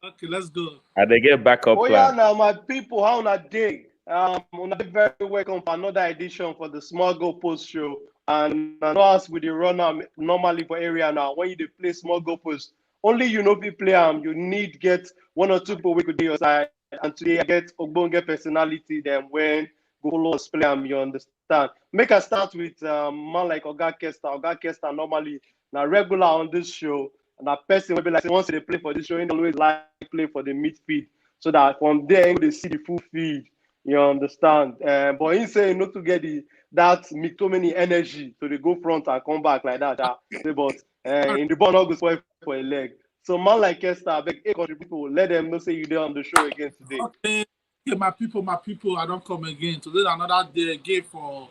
Okay, let's go. And they get backup Oh yeah, plan. now my people, how na day? Una dey very welcome for another edition for the Small Goal Post Show. And I know as with the run normally for area now. When you dey play small goal post, only you know fit play You need get one or two people wey go dey your side. And today I get ogbonge personality them when go follow us play You understand? Make I start with man like Oga Kesta. Oga Kesta normally na regular on this show. And a person will be like, say, once they play for this show, he always like play for the midfield. So that from there, they see the full field. You understand? But he say not to get that McTominay energy to the go front and come back like that. But in the ball, not go spoil for a leg. So man like Kesta, beg a country people, let them know say you there on the show again today. Okay, okay, my people, I don't come again. Today another day again for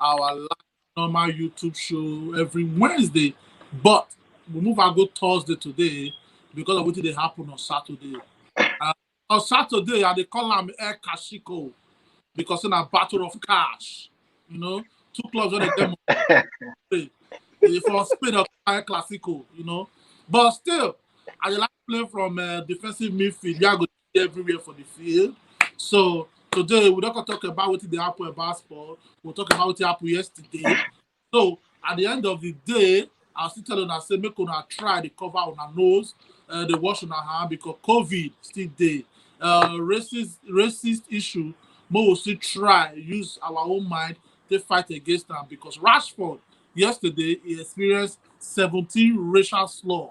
our live normal YouTube show every Wednesday. But we move and go Thursday today because of what they happen on Saturday. On Saturday, and they call them Air Kashiko because in a battle of cash, you know, two clubs when they get money. For Spain or Air Clasico, you know. But still, I like playing from defensive midfield. You are going to be everywhere for the field. So today we're not going to talk about what happened about sport. We'll talk about what happened yesterday. So at the end of the day, I'll still tell you, I say, make una try the cover on our nose, the wash on our hand because COVID still there. Racist issue, but we'll still try use our own mind to fight against them because Rashford yesterday he experienced 17 racial slur.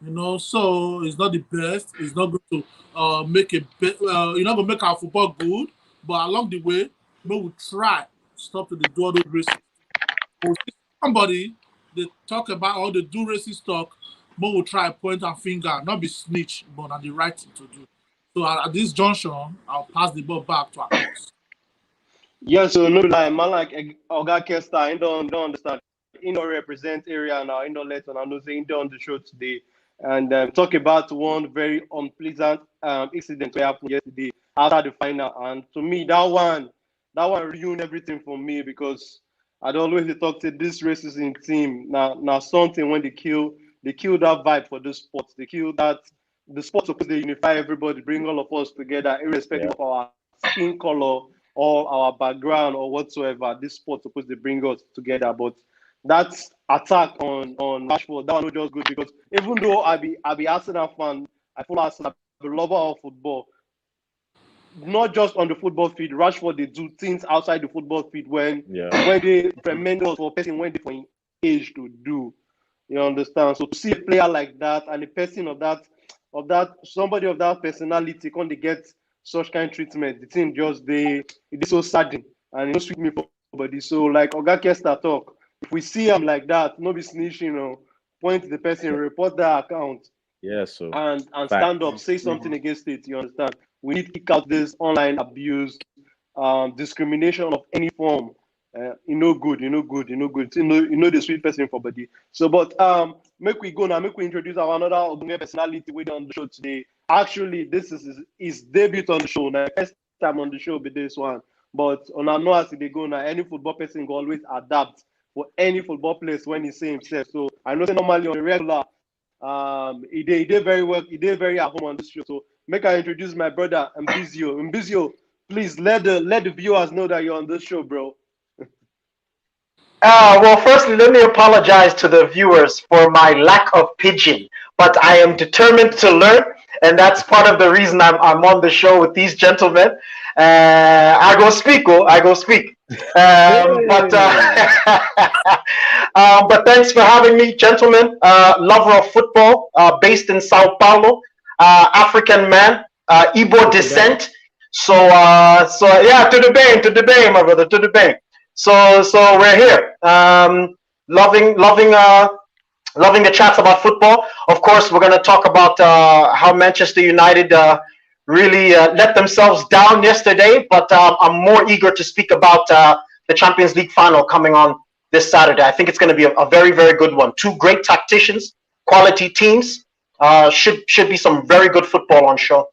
You know, so it's not the best. It's not going to make you're not gonna make our football good, but along the way, we will try stop to the do all those racist. Somebody they talk about all the do racist talk, but will try point and finger, not be snitch, but on the right thing to do. So at this junction, I'll pass the ball back to our host. Yeah, so no lie, man like Oga Kesta, I don't understand. He don't represent area now, he don't let on. I know say he don't on the show today. And talk about one very unpleasant incident that happened yesterday after the final. And to me, that one ruined everything for me because I'd always talk to this racism team. Now something when they kill that vibe for the sport. They kill that the sport supposed to unify everybody, bring all of us together, irrespective Yeah. of our skin color or our background or whatsoever. This sport supposed to bring us together. But that attack on Rashford, that one was just good because even though I be Arsenal fan, I follow Arsenal, I'm a lover of football. Not just on the football field, Rashford they do things outside the football field Yeah. when they tremendous for a person when they for him age to do. You understand? So to see a player like that and a person of that somebody of that personality when they get such kind of treatment, the thing just it is so saddening and it don't sweet me for body. So like Oga Kesta talk, if we see him like that, no be snitching, point to the person, report that account Yeah. So and fact. stand up, say something against it. You understand? We need to kick out this online abuse, discrimination of any form. You know good. You know the sweet person for body. So, but make we go now. Make we introduce our another Ogbonge personality we on the show today. Actually, this is his debut on the show. Now, first time on the show be this one. But on our know as they go now, any football person will always adapt for any football place when he say himself. So I know say normally on the regular, he did very well. He did very at home on this show. So make I introduce my brother Mbizo. Mbizo, please let the viewers know that you're on this show, bro. Well, firstly, let me apologize to the viewers for my lack of Pidgin, but I am determined to learn, and that's part of the reason I'm on the show with these gentlemen. I go speak, I go speak. But Hey. but thanks for having me, gentlemen. Lover of football, based in Sao Paulo, African man, Igbo To the bank. descent. So yeah, to the bang, my brother, to the bang. So we're here, loving the chats about football. Of course, we're going to talk about how Manchester United really let themselves down yesterday, but I'm more eager to speak about the Champions League final coming on this Saturday. I think it's going to be a very, very good one. Two great tacticians, quality teams. Should be some very good football on show.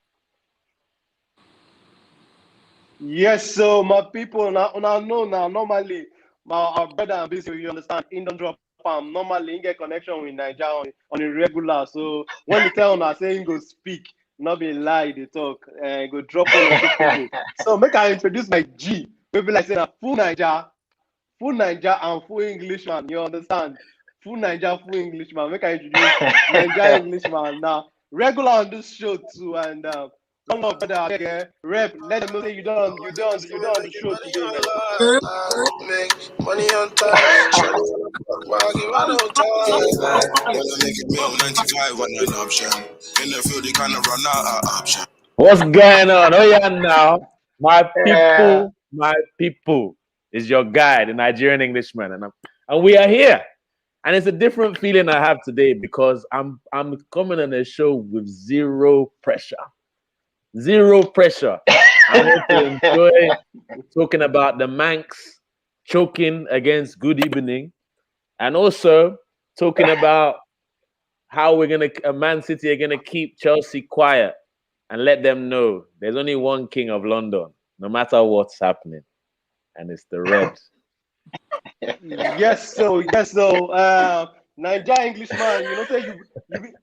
Yes, so my people now know now normally my our brother and busy, you understand, in don't drop normally he get connection with Nigeria on a regular. So when you tell him I say he go speak, not be lie they talk. Go drop one or two people. So make I introduce my G. Maybe like saying full Naija and full Englishman. You understand? Full Naija, full Englishman. Make I introduce Naija Englishman now. Regular on this show too, and one more brother here, rep. Let them know that you done on the show today, man. Make money on time. While give out no time. Wanna make it meal 95 on an option. In the field, you kind of run out of option. What's going on? Oh yeah, now my people is your guy, the Nigerian Englishman, and we are here. And it's a different feeling I have today because I'm coming on a show with zero pressure. Zero pressure. I'm going to enjoy talking about the Manx choking against Good Evening, and also talking about how Man City are gonna keep Chelsea quiet and let them know there's only one king of London, no matter what's happening, and it's the Red. Yes, so Naija Englishman, you know, say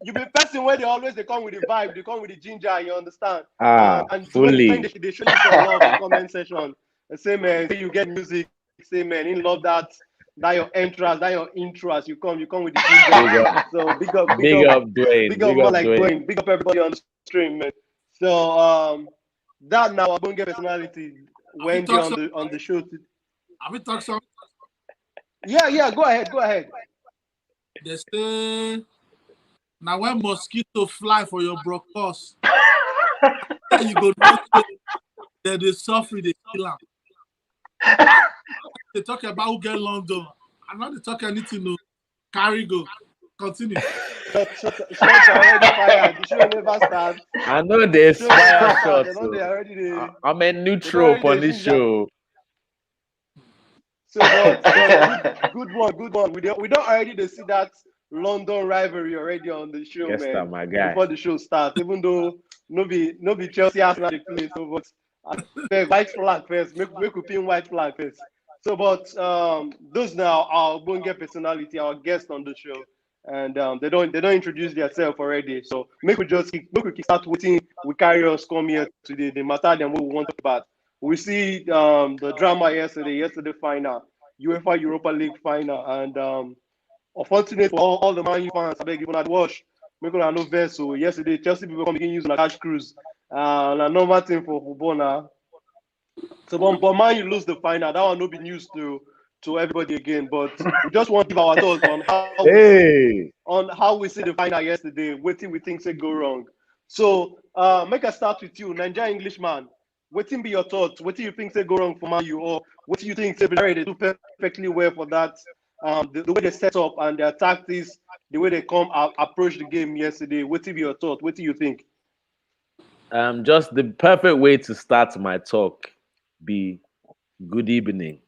you be person where they come with the vibe, they come with the ginger, you understand? And Fully. when they show you for love in the comment section. They say, man, say you get music, say, man, in love that your entrance, that your intro as you come with the ginger. So big up Dwayne. Big up more like Dwayne. Big up everybody on the stream, man. So that now I'm gonna get personality when they on the show. Have we talked some? Yeah, go ahead. They say now when mosquito fly for your broadcast, you go know they suffer, they kill them. They talk about who get London. I'm not talking anything. No, carry go. Continue. Shots already fired. The show never starts. I know there's fire shots. I'm a neutral on this show. So, good one. We don't already see that London rivalry already on the show, Kesta, man. my guy. Before the show starts, even though no be Chelsea Arsenal they play, so but white flag first. Make we pin white flag first. So, but those now our Bonge personality, our guests on the show, and they don't introduce themselves already. So make we start waiting. We carry us come here today. The matter than what we want to talk about. We see the drama yesterday final, UEFA Europa League final, and unfortunate for all the Man U fans, I beg you not watch. Make no verse. So yesterday Chelsea people come begin using a cash cruise, and a normal thing for football now. So but Man U lose the final. That one no be news to everybody again. But we just want to give our thoughts on how we see the final yesterday. What we think say go wrong. So make us start with you, Naija Englishman. What be your thoughts? What do you think they go wrong for Man U, or what do you think they do perfectly well for that? The way they set up and their tactics, the way they come approach the game yesterday. What be your thought? What do you think? Just the perfect way to start my talk be good evening.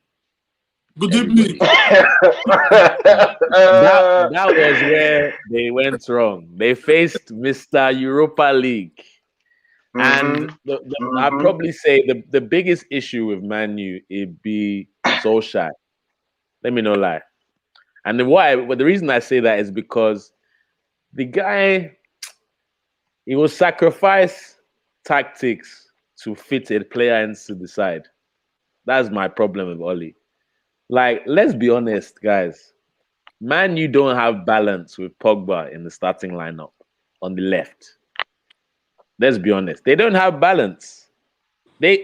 Good evening. that was where they went wrong. They faced Mr. Europa League. And I'd probably say the biggest issue with Man U would be Solskjaer. Let me not lie. And the reason I say that is because the guy, he will sacrifice tactics to fit a player into the side. That's my problem with Oli. Like, let's be honest, guys. Man U don't have balance with Pogba in the starting lineup on the left. Let's be honest. They don't have balance. They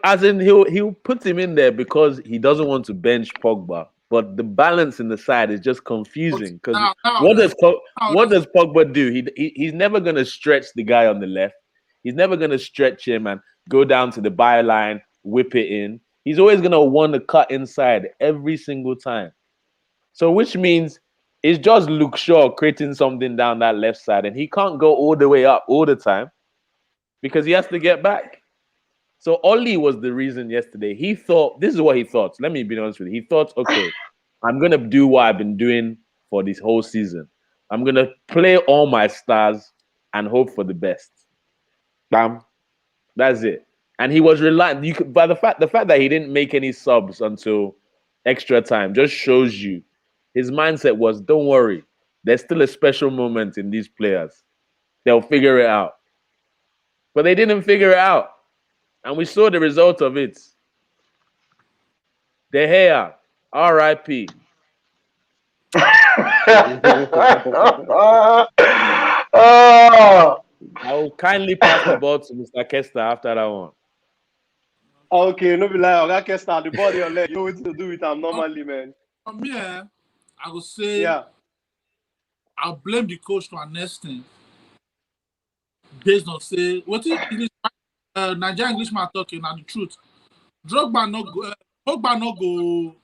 as in he'll put him in there because he doesn't want to bench Pogba. But the balance in the side is just confusing. Because what does Pogba do? He's never gonna stretch the guy on the left. He's never gonna stretch him and go down to the byline, whip it in. He's always gonna want to cut inside every single time. So which means it's just Luke Shaw creating something down that left side, and he can't go all the way up all the time because he has to get back. So Oli was the reason yesterday. He thought, this is what he thought. Let me be honest with you. He thought, okay, I'm going to do what I've been doing for this whole season. I'm going to play all my stars and hope for the best. Bam. That's it. And he was reliant. But the fact that he didn't make any subs until extra time just shows you his mindset was, don't worry. There's still a special moment in these players. They'll figure it out. but they didn't figure it out, and we saw the result of it. De Gea, R.I.P. Oh. I will kindly pass the ball to Mr. Kesta after that one. Okay, no be like that can start the body on leg. You know what to do with them normally, man. From here, I would say Yeah. I'll blame the coach to an extent based on say what is Naija Englishman talking and the truth. Drogba no go, Pogba no go,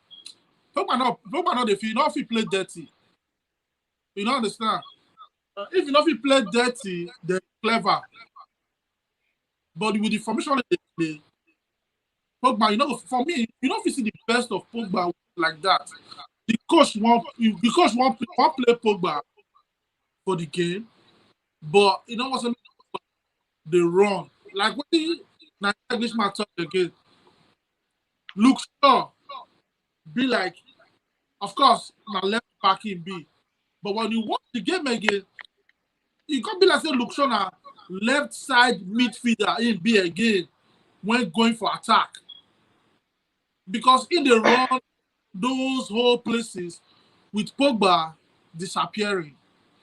Pogba no dey fit, no fit play dirty. You don't understand? If you know if you play dirty, they're clever. But with the formation they play, Pogba, you know, for me, you don't see the best of Pogba like that. The coach won't play Pogba for the game, but you know what's they run. Like what the Naija Englishman talk again. Look sure, be like, of course, now left back in B. But when you watch the game again, you can't be like say look sure now left side midfielder in B again when going for attack. Because in the run those whole places with Pogba disappearing.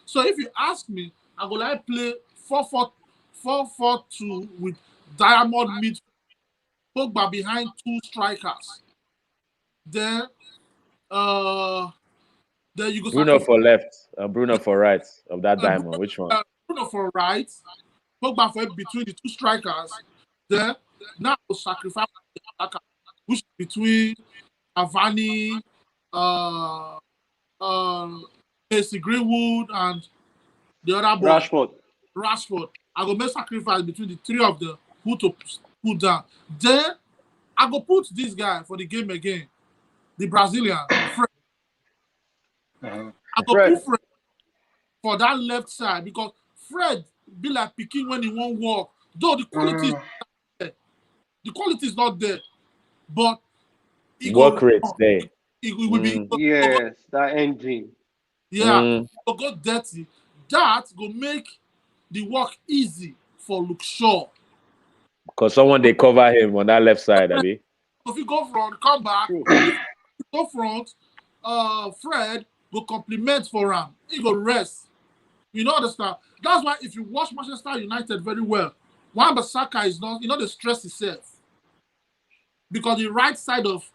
So if you ask me, I go like play 4-4-2 with diamond mid Pogba behind two strikers. Then you go Bruno for left, Bruno for right of that diamond. Which one? Bruno for right, Pogba for between the two strikers. Then now sacrifice the attacker, which between Cavani, AC Greenwood, and the other boy, Rashford. I go make sacrifice between the three of them who to put down. Then I go put this guy for the game again, the Brazilian, Fred. I go put Fred for that left side because Fred be like picking when he won't walk. Though the quality is not there. The quality is not there. But work rates there. It will be yes, that engine. Yeah, go dirty. That go make the work easy for Luke Shaw. Because someone they cover him on that left side, Abi. If you go front, come back, go front, Fred go compliment for him. He go rest. You know understand? That's why if you watch Manchester United very well, Wan-Bissaka is not, you know, the stress itself. Because the right side of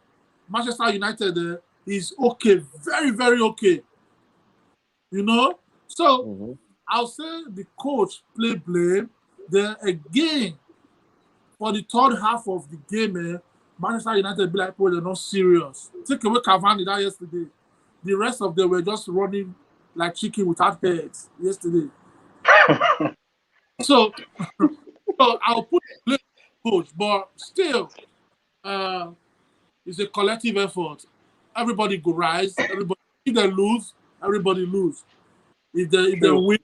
Manchester United is okay, very, very okay. You know? So, I'll say the coach play blame. Then again, for the third half of the game, Manchester United be like, they're not serious. Take away Cavani that yesterday. The rest of them were just running like chicken without heads yesterday. So I'll put blame coach, but still, it's a collective effort. Everybody go rise. Everybody, if they lose, everybody lose. If they win,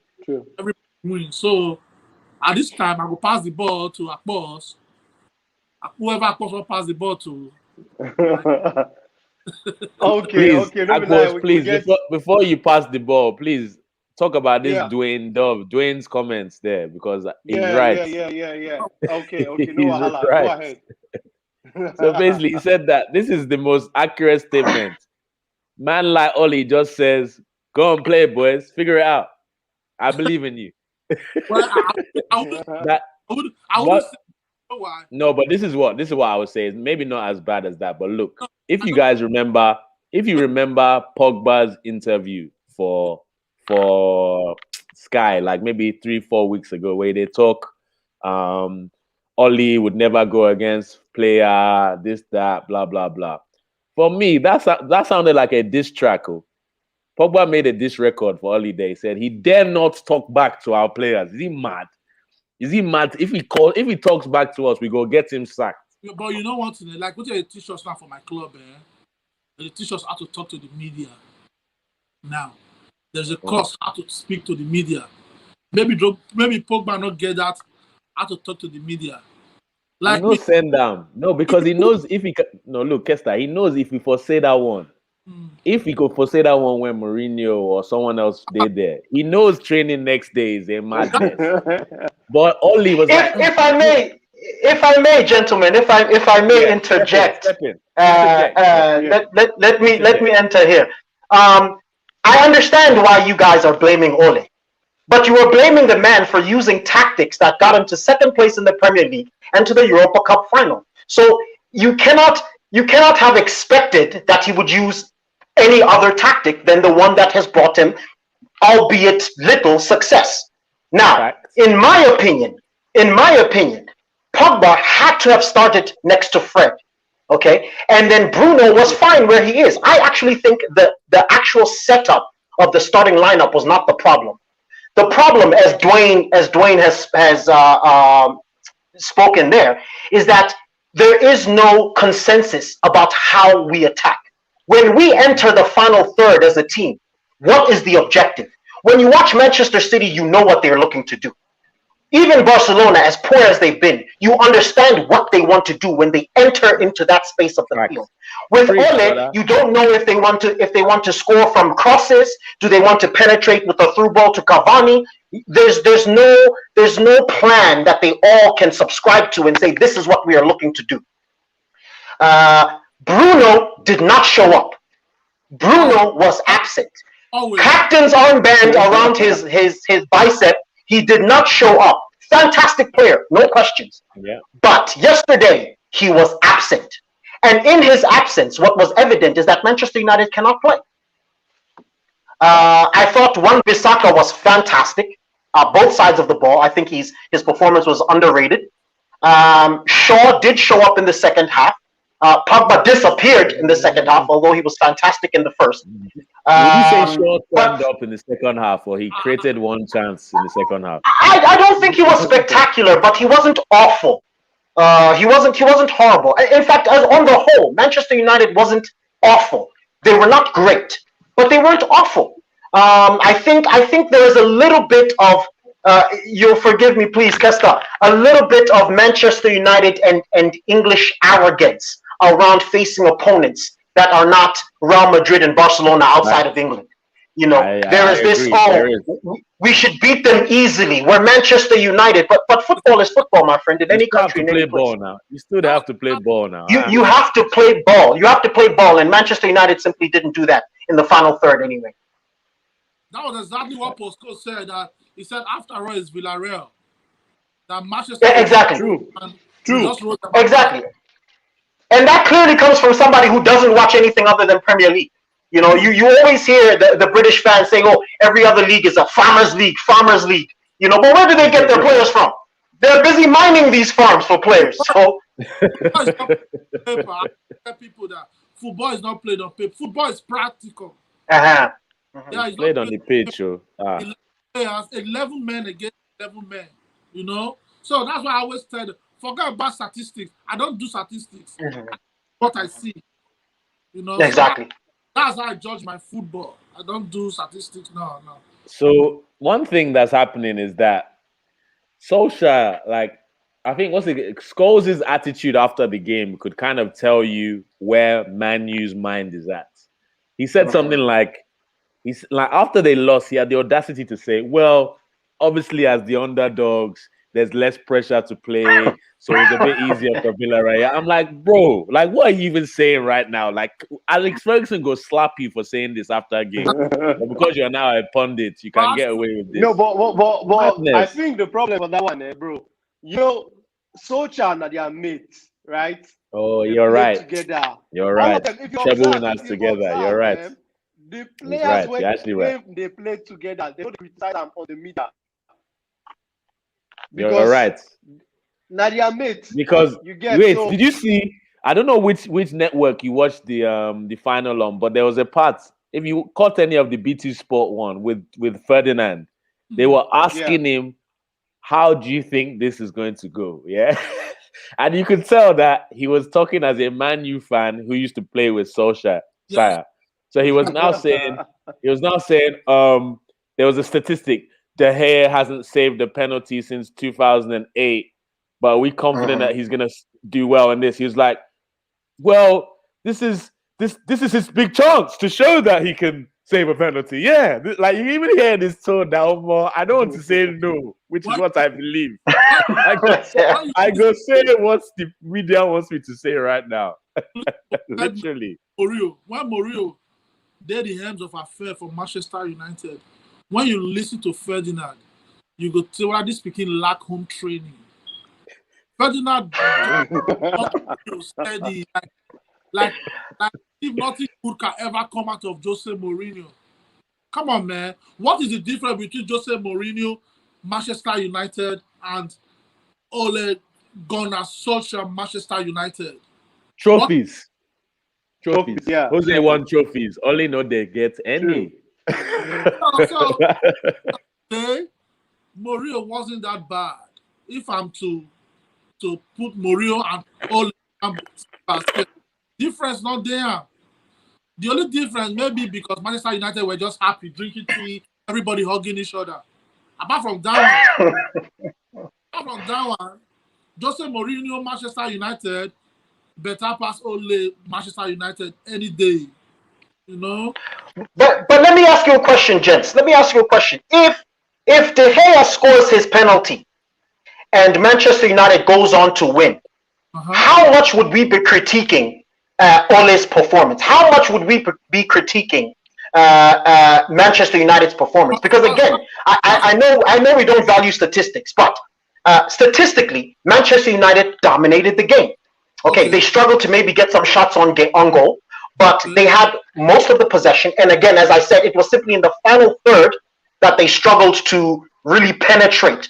everybody win. So at this time, I will pass the ball to Akpos. Whoever Akpos will pass the ball to. Okay. Akpos, please, before you pass the ball, please talk about this Dwayne Dove, Dwayne's comments there, because he's right. Yeah. Okay. No, right. Go ahead. So basically, he said that this is the most accurate statement. Man like Oli just says, "Go and play, boys. Figure it out. I believe in you." Well, I would say why. No, but this is what I would say is maybe not as bad as that. But look, if you remember Pogba's interview for Sky, like maybe 3-4 weeks ago, where they talk, Oli would never go against player, this, that, blah, blah, blah. For me, that sounded like a diss track. Pogba made a diss record for Oli there. He said he dare not talk back to our players. Is he mad? Is he mad? If he talks back to us, we go get him sacked. Yeah, but you know what? Like, what they teach us now for my club, they teach us how to talk to the media. Now, there's a course how to speak to the media. Maybe Pogba not get that how to talk to the media. Like, no, send down. No, because he knows if he look, Kesta, he knows if he say that one, if he could foresee that one when Moreno or someone else did there, he knows training next day is a madness. But Oli was if I may, gentlemen, if I may interject, step in. let me enter here. I understand why you guys are blaming Ole, but you are blaming the man for using tactics that got him to second place in the Premier League and to the Europa Cup final. So you cannot have expected that he would use any other tactic than the one that has brought him, albeit little, success. Now, in my opinion, Pogba had to have started next to Fred, okay? And then Bruno was fine where he is. I actually think the actual setup of the starting lineup was not the problem. The problem, as Dwayne has spoken there, is that there is no consensus about how we attack. When we enter the final third as a team, what is the objective? When you watch Manchester City, you know what they're looking to do. Even Barcelona, as poor as they've been, you understand what they want to do when they enter into that space of the field. With Ole, you don't know if they want to score from crosses. Do they want to penetrate with a through ball to Cavani? There's no plan that they all can subscribe to and say this is what we are looking to do. Bruno did not show up. Bruno was absent. Captain's armband around his bicep. He did not show up. Fantastic player, no questions. Yeah. But yesterday, he was absent. And in his absence, what was evident is that Manchester United cannot play. I thought Wan-Bissaka was fantastic. Both sides of the ball. I think his performance was underrated. Shaw did show up in the second half. Pogba disappeared in the second half, although he was fantastic in the first. Would you say Shaw turned up in the second half, or he created one chance in the second half? I don't think he was spectacular, but he wasn't awful. He wasn't horrible. In fact, on the whole, Manchester United wasn't awful. They were not great, but they weren't awful. I think there is a little bit of you'll forgive me, please, Kesta, a little bit of Manchester United and English arrogance around facing opponents that are not Real Madrid and Barcelona outside of England. You know, there is this, we should beat them easily. We're Manchester United, but football is football, my friend, in any country. You still have to play ball now. You have to play ball. You have to play ball, and Manchester United simply didn't do that in the final third anyway. That was exactly what Posco said. He said after all is Villarreal. That Manchester exactly. True. Exactly. And that clearly comes from somebody who doesn't watch anything other than Premier League. You know, you always hear the British fans saying, oh, every other league is a farmers league. You know, but where do they get their players from? They're busy mining these farms for players. So people that football is not played on paper. Football is practical. Uh-huh. Yeah, it's played on the pitch. 11 men against 11 men, you know? So that's why I always tell them, forget about statistics. I don't do statistics. What I see, you know? Exactly. So that's how I judge my football. I don't do statistics. No. So one thing that's happening is that Solskjaer, like, I think Scholes' attitude after the game could kind of tell you where Man U's mind is at. He said something like, after they lost, he had the audacity to say, well, obviously as the underdogs, there's less pressure to play, so it's a bit easier for Villarreal. I'm like, bro, like, what are you even saying right now? Like, Alex Ferguson go slap you for saying this after a game. But because you're now a pundit, you can get away with this. No, but I think the problem for that one, bro, Solskjaer and their mates, right? Oh, you're right. Together. You're right. Treble winners together. You're right. The players when they play together, they don't criticize them on the media. You're right. Nadia mate. Because did you see? I don't know which network you watched the final on, but there was a part. If you caught any of the BT Sport one with Ferdinand, they were asking him, "How do you think this is going to go?" Yeah, and you could tell that he was talking as a Man U fan who used to play with Solskjaer. Yes. So he was now saying, there was a statistic. De Gea hasn't saved a penalty since 2008, but are we confident that he's going to do well in this? He was like, well, this is this is his big chance to show that he can save a penalty. Yeah, like you even hear this tone down more. I don't want to say no, which is what I believe. I go say what the media wants me to say right now. Literally. When Moreno did the Helms of Affair for Manchester United, when you listen to Ferdinand, you go tell whether this speaking lack home training. Ferdinand steady, like if nothing good can ever come out of Jose Mourinho. Come on, man. What is the difference between Jose Mourinho, Manchester United, and Ole Gunnar Solskjaer, Manchester United? Trophies. Trophies. Yeah. Jose won trophies. Only know they get any. So, Mourinho wasn't that bad. If I'm to put Moreno and all difference not there. The only difference may be because Manchester United were just happy drinking tea, everybody hugging each other. Apart from that one, Jose Mourinho, Manchester United, better pass only Manchester United any day. You know? But let me ask you a question, gents. Let me ask you a question. If De Gea scores his penalty and Manchester United goes on to win, how much would we be critiquing Ole's performance? How much would we be critiquing Manchester United's performance? Because again, I know we don't value statistics, but statistically, Manchester United dominated the game. Okay, they struggled to maybe get some shots on goal, but they had most of the possession. And again, as I said, it was simply in the final third that they struggled to really penetrate.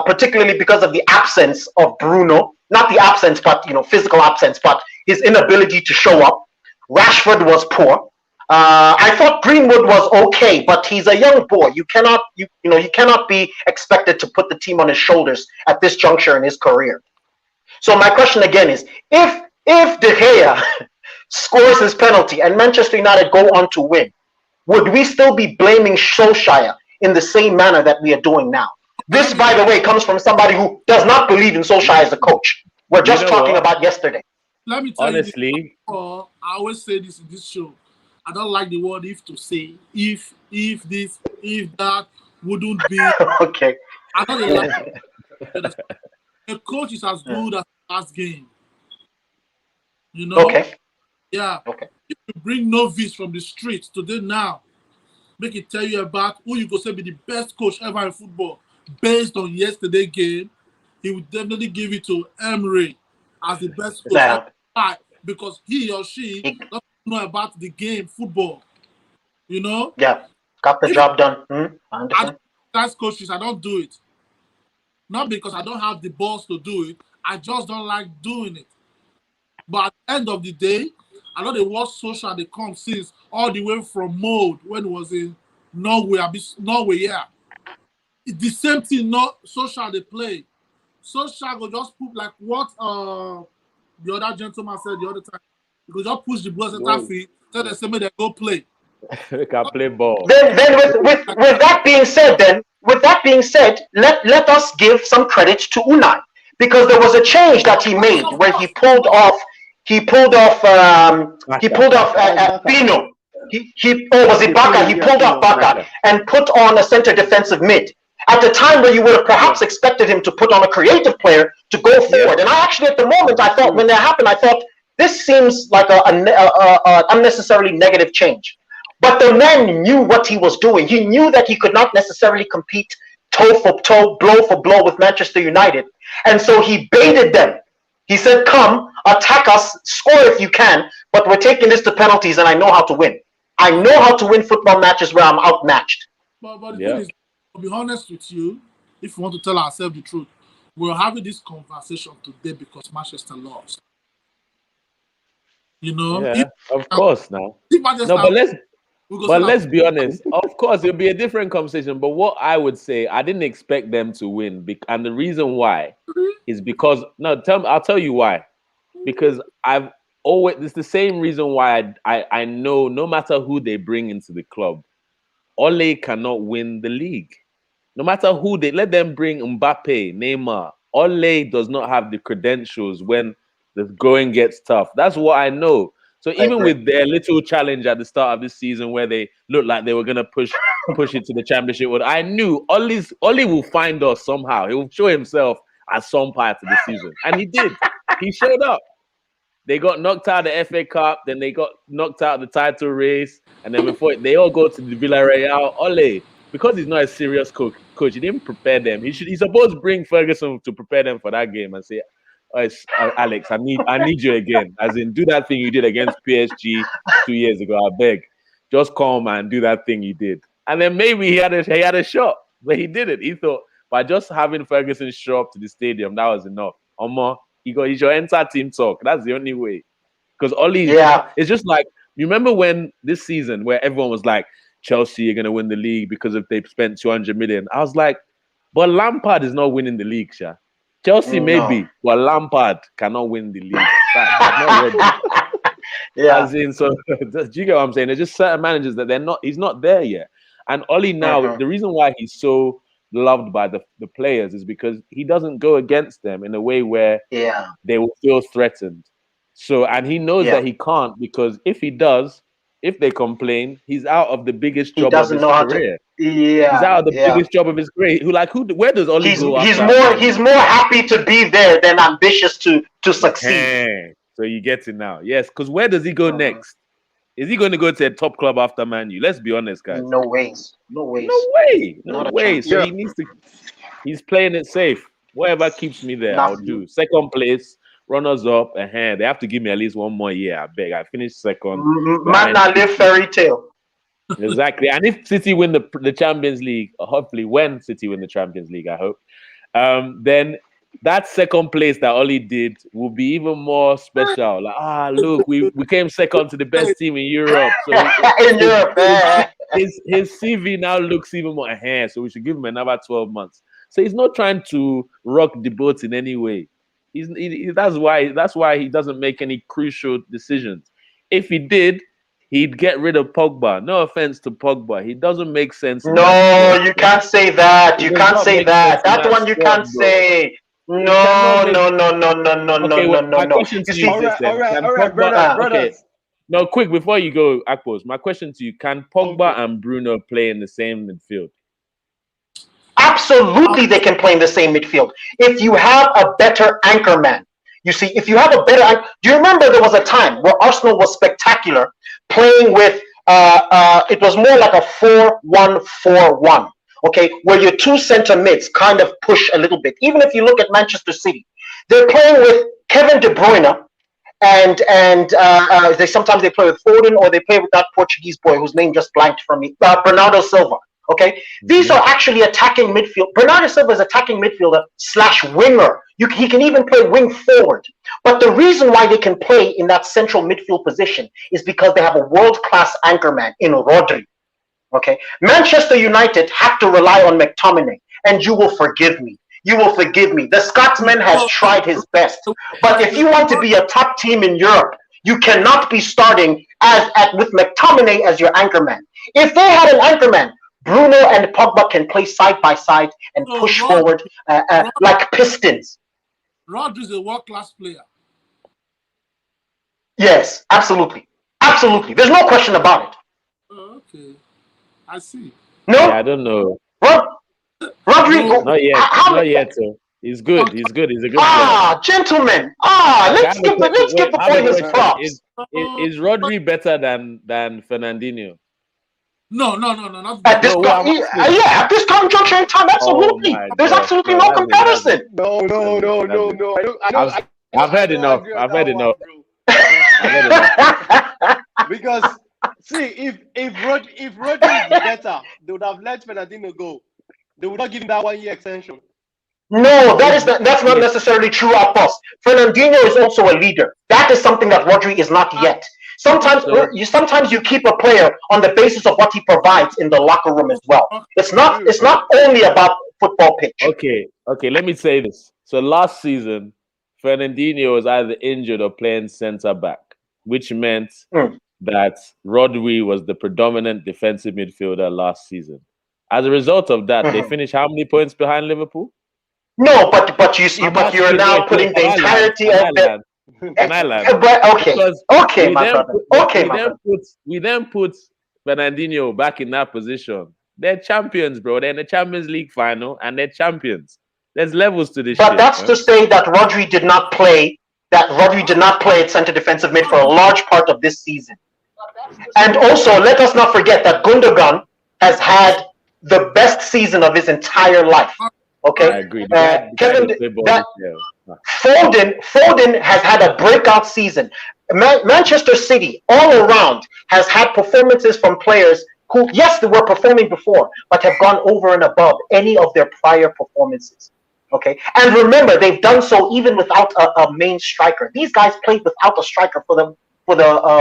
Particularly because of the absence of Bruno, not the absence, but physical absence, but his inability to show up. Rashford was poor. I thought Greenwood was okay, but he's a young boy. You cannot be expected to put the team on his shoulders at this juncture in his career. So my question again is, if De Gea scores his penalty and Manchester United go on to win, would we still be blaming Solskjaer in the same manner that we are doing now? This, by the way, comes from somebody who does not believe in Solskjaer as a coach. We're just talking about yesterday. Let me tell honestly, you this, I always say this in this show. I don't like the word "if" to say if this, if that wouldn't be. Okay. I don't like it. A coach is as good as the last game. You know? Okay. Yeah. Okay. If you bring novice from the streets today now, make it tell you about who you go say be the best coach ever in football. Based on yesterday's game, he would definitely give it to Emery as the best coach. Yeah. Why? Because he or she doesn't know about the game, football. You know? Yeah. Got the job done. I understand. As coaches, I don't do it. Not because I don't have the balls to do it. I just don't like doing it. But at the end of the day, I know they watch social they come since all the way from Mode when it was in Norway, yeah. It's the same thing, not social they play. Social go just put like what the other gentleman said the other time. You go just push the ball center feet, tell them somebody they go play. They can play ball. Then with that being said, let us give some credit to Unai, because there was a change that he made where he pulled off Pino. Was it Baka? He pulled off Baka and put on a center defensive mid at the time where you would have perhaps expected him to put on a creative player to go forward. And I actually, at the moment, I thought when that happened, I thought this seems like a unnecessarily negative change. But the man knew what he was doing. He knew that he could not necessarily compete toe for toe, blow for blow with Manchester United. And so he baited them. He said, come, attack us, score if you can, but we're taking this to penalties and I know how to win. I know how to win football matches where I'm outmatched. But the thing is, to be honest with you, if we want to tell ourselves the truth, we're having this conversation today because Manchester lost. You know? Yeah, of course now. No, but let's be honest. Of course, it'll be a different conversation. But what I would say, I didn't expect them to win. And the reason why is because, I'll tell you why. Because it's the same reason why I know no matter who they bring into the club, Ole cannot win the league. No matter who let them bring Mbappe, Neymar, Ole does not have the credentials when the going gets tough. That's what I know. So even with their little challenge at the start of this season, where they looked like they were gonna push it to the championship, I knew Oli will find us somehow. He will show himself at some part of the season, and he did. He showed up. They got knocked out of the FA Cup, then they got knocked out of the title race, and then before they all go to the Villarreal. Ole, because he's not a serious coach, he didn't prepare them. He's supposed to bring Ferguson to prepare them for that game and say, Alex, I need you again. As in, do that thing you did against PSG 2 years ago. I beg, just come and do that thing you did. And then maybe he had a shot, but he didn't. He thought by just having Ferguson show up to the stadium, that was enough. Omo, he should enter team talk. That's the only way. Because Oli, it's just like, you remember when this season where everyone was like, Chelsea are going to win the league because if they've spent 200 million. I was like, but Lampard is not winning the league, Sha. Chelsea maybe, but Lampard cannot win the league. As in, so do you get what I'm saying? There's just certain managers that he's not there yet. And Oli now, the reason why he's so loved by the players is because he doesn't go against them in a way where they will feel threatened. So, and he knows that he can't, because if he does, if they complain, he's out of the biggest job of his career. He's out of the biggest job of his career. Where does Oli go? He's more happy to be there than ambitious to succeed. So you get it now. Yes, because where does he go next? Is he going to go to a top club after Man U? Let's be honest, guys. No way. No way. So he needs to. He's playing it safe. Whatever keeps me there, I'll do. Second place, runners up, and they have to give me at least one more year. I beg. I finished second. Man, I live fairy tale. Exactly. And if City win the Champions League, hopefully when City win the Champions League, I hope, then that second place that Oli did will be even more special. Like, look, we came second to the best team in Europe. So his CV now looks even more ahead. So we should give him another 12 months. So he's not trying to rock the boat in any way. That's why he doesn't make any crucial decisions. If he did, he'd get rid of Pogba. No offense to Pogba. He doesn't make sense. No, you can't say that. You can't say that. That one you can't say. No. My question to you is brothers. No, quick, before you go, Akpos, my question to you, can Pogba and Bruno play in the same midfield? Absolutely, they can play in the same midfield. If you have a better anchor man. You see, if you have a better... Do you remember there was a time where Arsenal was spectacular playing with... it was more like a 4-1-4-1. Okay, where your two center mids kind of push a little bit. Even if you look at Manchester City, they're playing with Kevin De Bruyne, and sometimes they play with Foden, or they play with that Portuguese boy whose name just blanked from me, Bernardo Silva. Okay, these are actually attacking midfield. Bernardo Silva is attacking midfielder / winger. He can even play wing forward. But the reason why they can play in that central midfield position is because they have a world-class anchorman in Rodri. Okay, Manchester United have to rely on McTominay, and you will forgive me. The Scotsman has tried his best. But if you want to be a top team in Europe, you cannot be starting with McTominay as your anchorman. If they had an anchorman, Bruno and Pogba can play side by side and push forward like pistons. Rodri's a world-class player. Yes, absolutely. There's no question about it. Oh, okay. I see. No? Yeah, I don't know. Rodrigo. Not yet. He's good. He's a good player. Gentlemen. Let's give the boy his props. Is Rodri better than Fernandinho? No, not at this at this time juncture in time, absolutely. There's absolutely no comparison. No. I've heard enough. Because see, if Rodri is better, they would have let Fernandinho go. They would not give him that 1 year extension. No, that's not necessarily true, Apos. Fernandinho is also a leader. That is something that Rodri is not yet. Sometimes you keep a player on the basis of what he provides in the locker room as well. It's not only about football pitch. Okay. Let me say this. So last season, Fernandinho was either injured or playing centre back, which meant that Rodri was the predominant defensive midfielder last season. As a result of that, they finished how many points behind Liverpool? No, but you're now putting the entirety of the. Can I laugh? Okay, Because okay, my brother. Okay, my brother. We then put Fernandinho back in that position. They're champions, bro. They're in the Champions League final and they're champions. There's levels to this But shit. that's to say that Rodri did not play. That Rodri did not play at center defensive mid for a large part of this season. And also, let us not forget that Gundogan has had the best season of his entire life. Okay, I agree. Kevin, Foden has had a breakout season. Manchester City all around has had performances from players who, yes, they were performing before, but have gone over and above any of their prior performances. Okay, and remember, they've done so even without a main striker. These guys played without a striker for the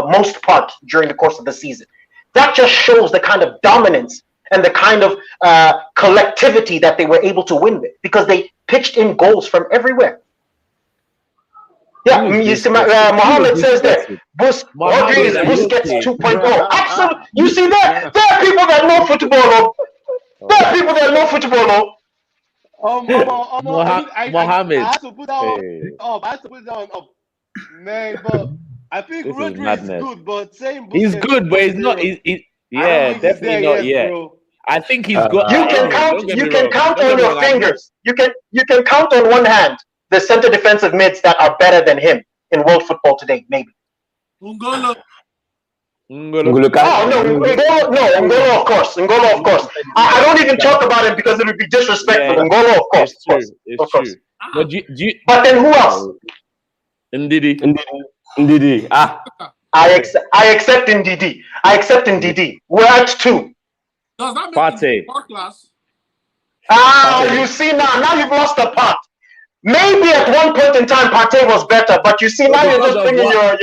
most part during the course of the season. That just shows the kind of dominance and the kind of collectivity that they were able to win with, because they pitched in goals from everywhere. Yeah, you see, Mohammed says that Rodri is Busquets 2.0. Absolutely. You see that? There are people that know football. There are people that know football. Mohammed. I had to put that one up. I had to put that one up. Man, but I think Rodri is good, but saying he's good, but he's not. Yeah, definitely not yet. Bro. I think he's good. You can count. You can count on your fingers. You can count on one hand the center defensive mids that are better than him in world football today. Maybe. Ungolo. Oh no, Ngolo, of course. I don't even talk about him because it would be disrespectful. Yeah, Ngolo, of course. It's true. But then who else? Ndidi. I accept Ndidi. We're at 2. Does that make Partey. it class? You see now you've lost the pot. Maybe at one point in time Partey was better, but you see now you're just bringing your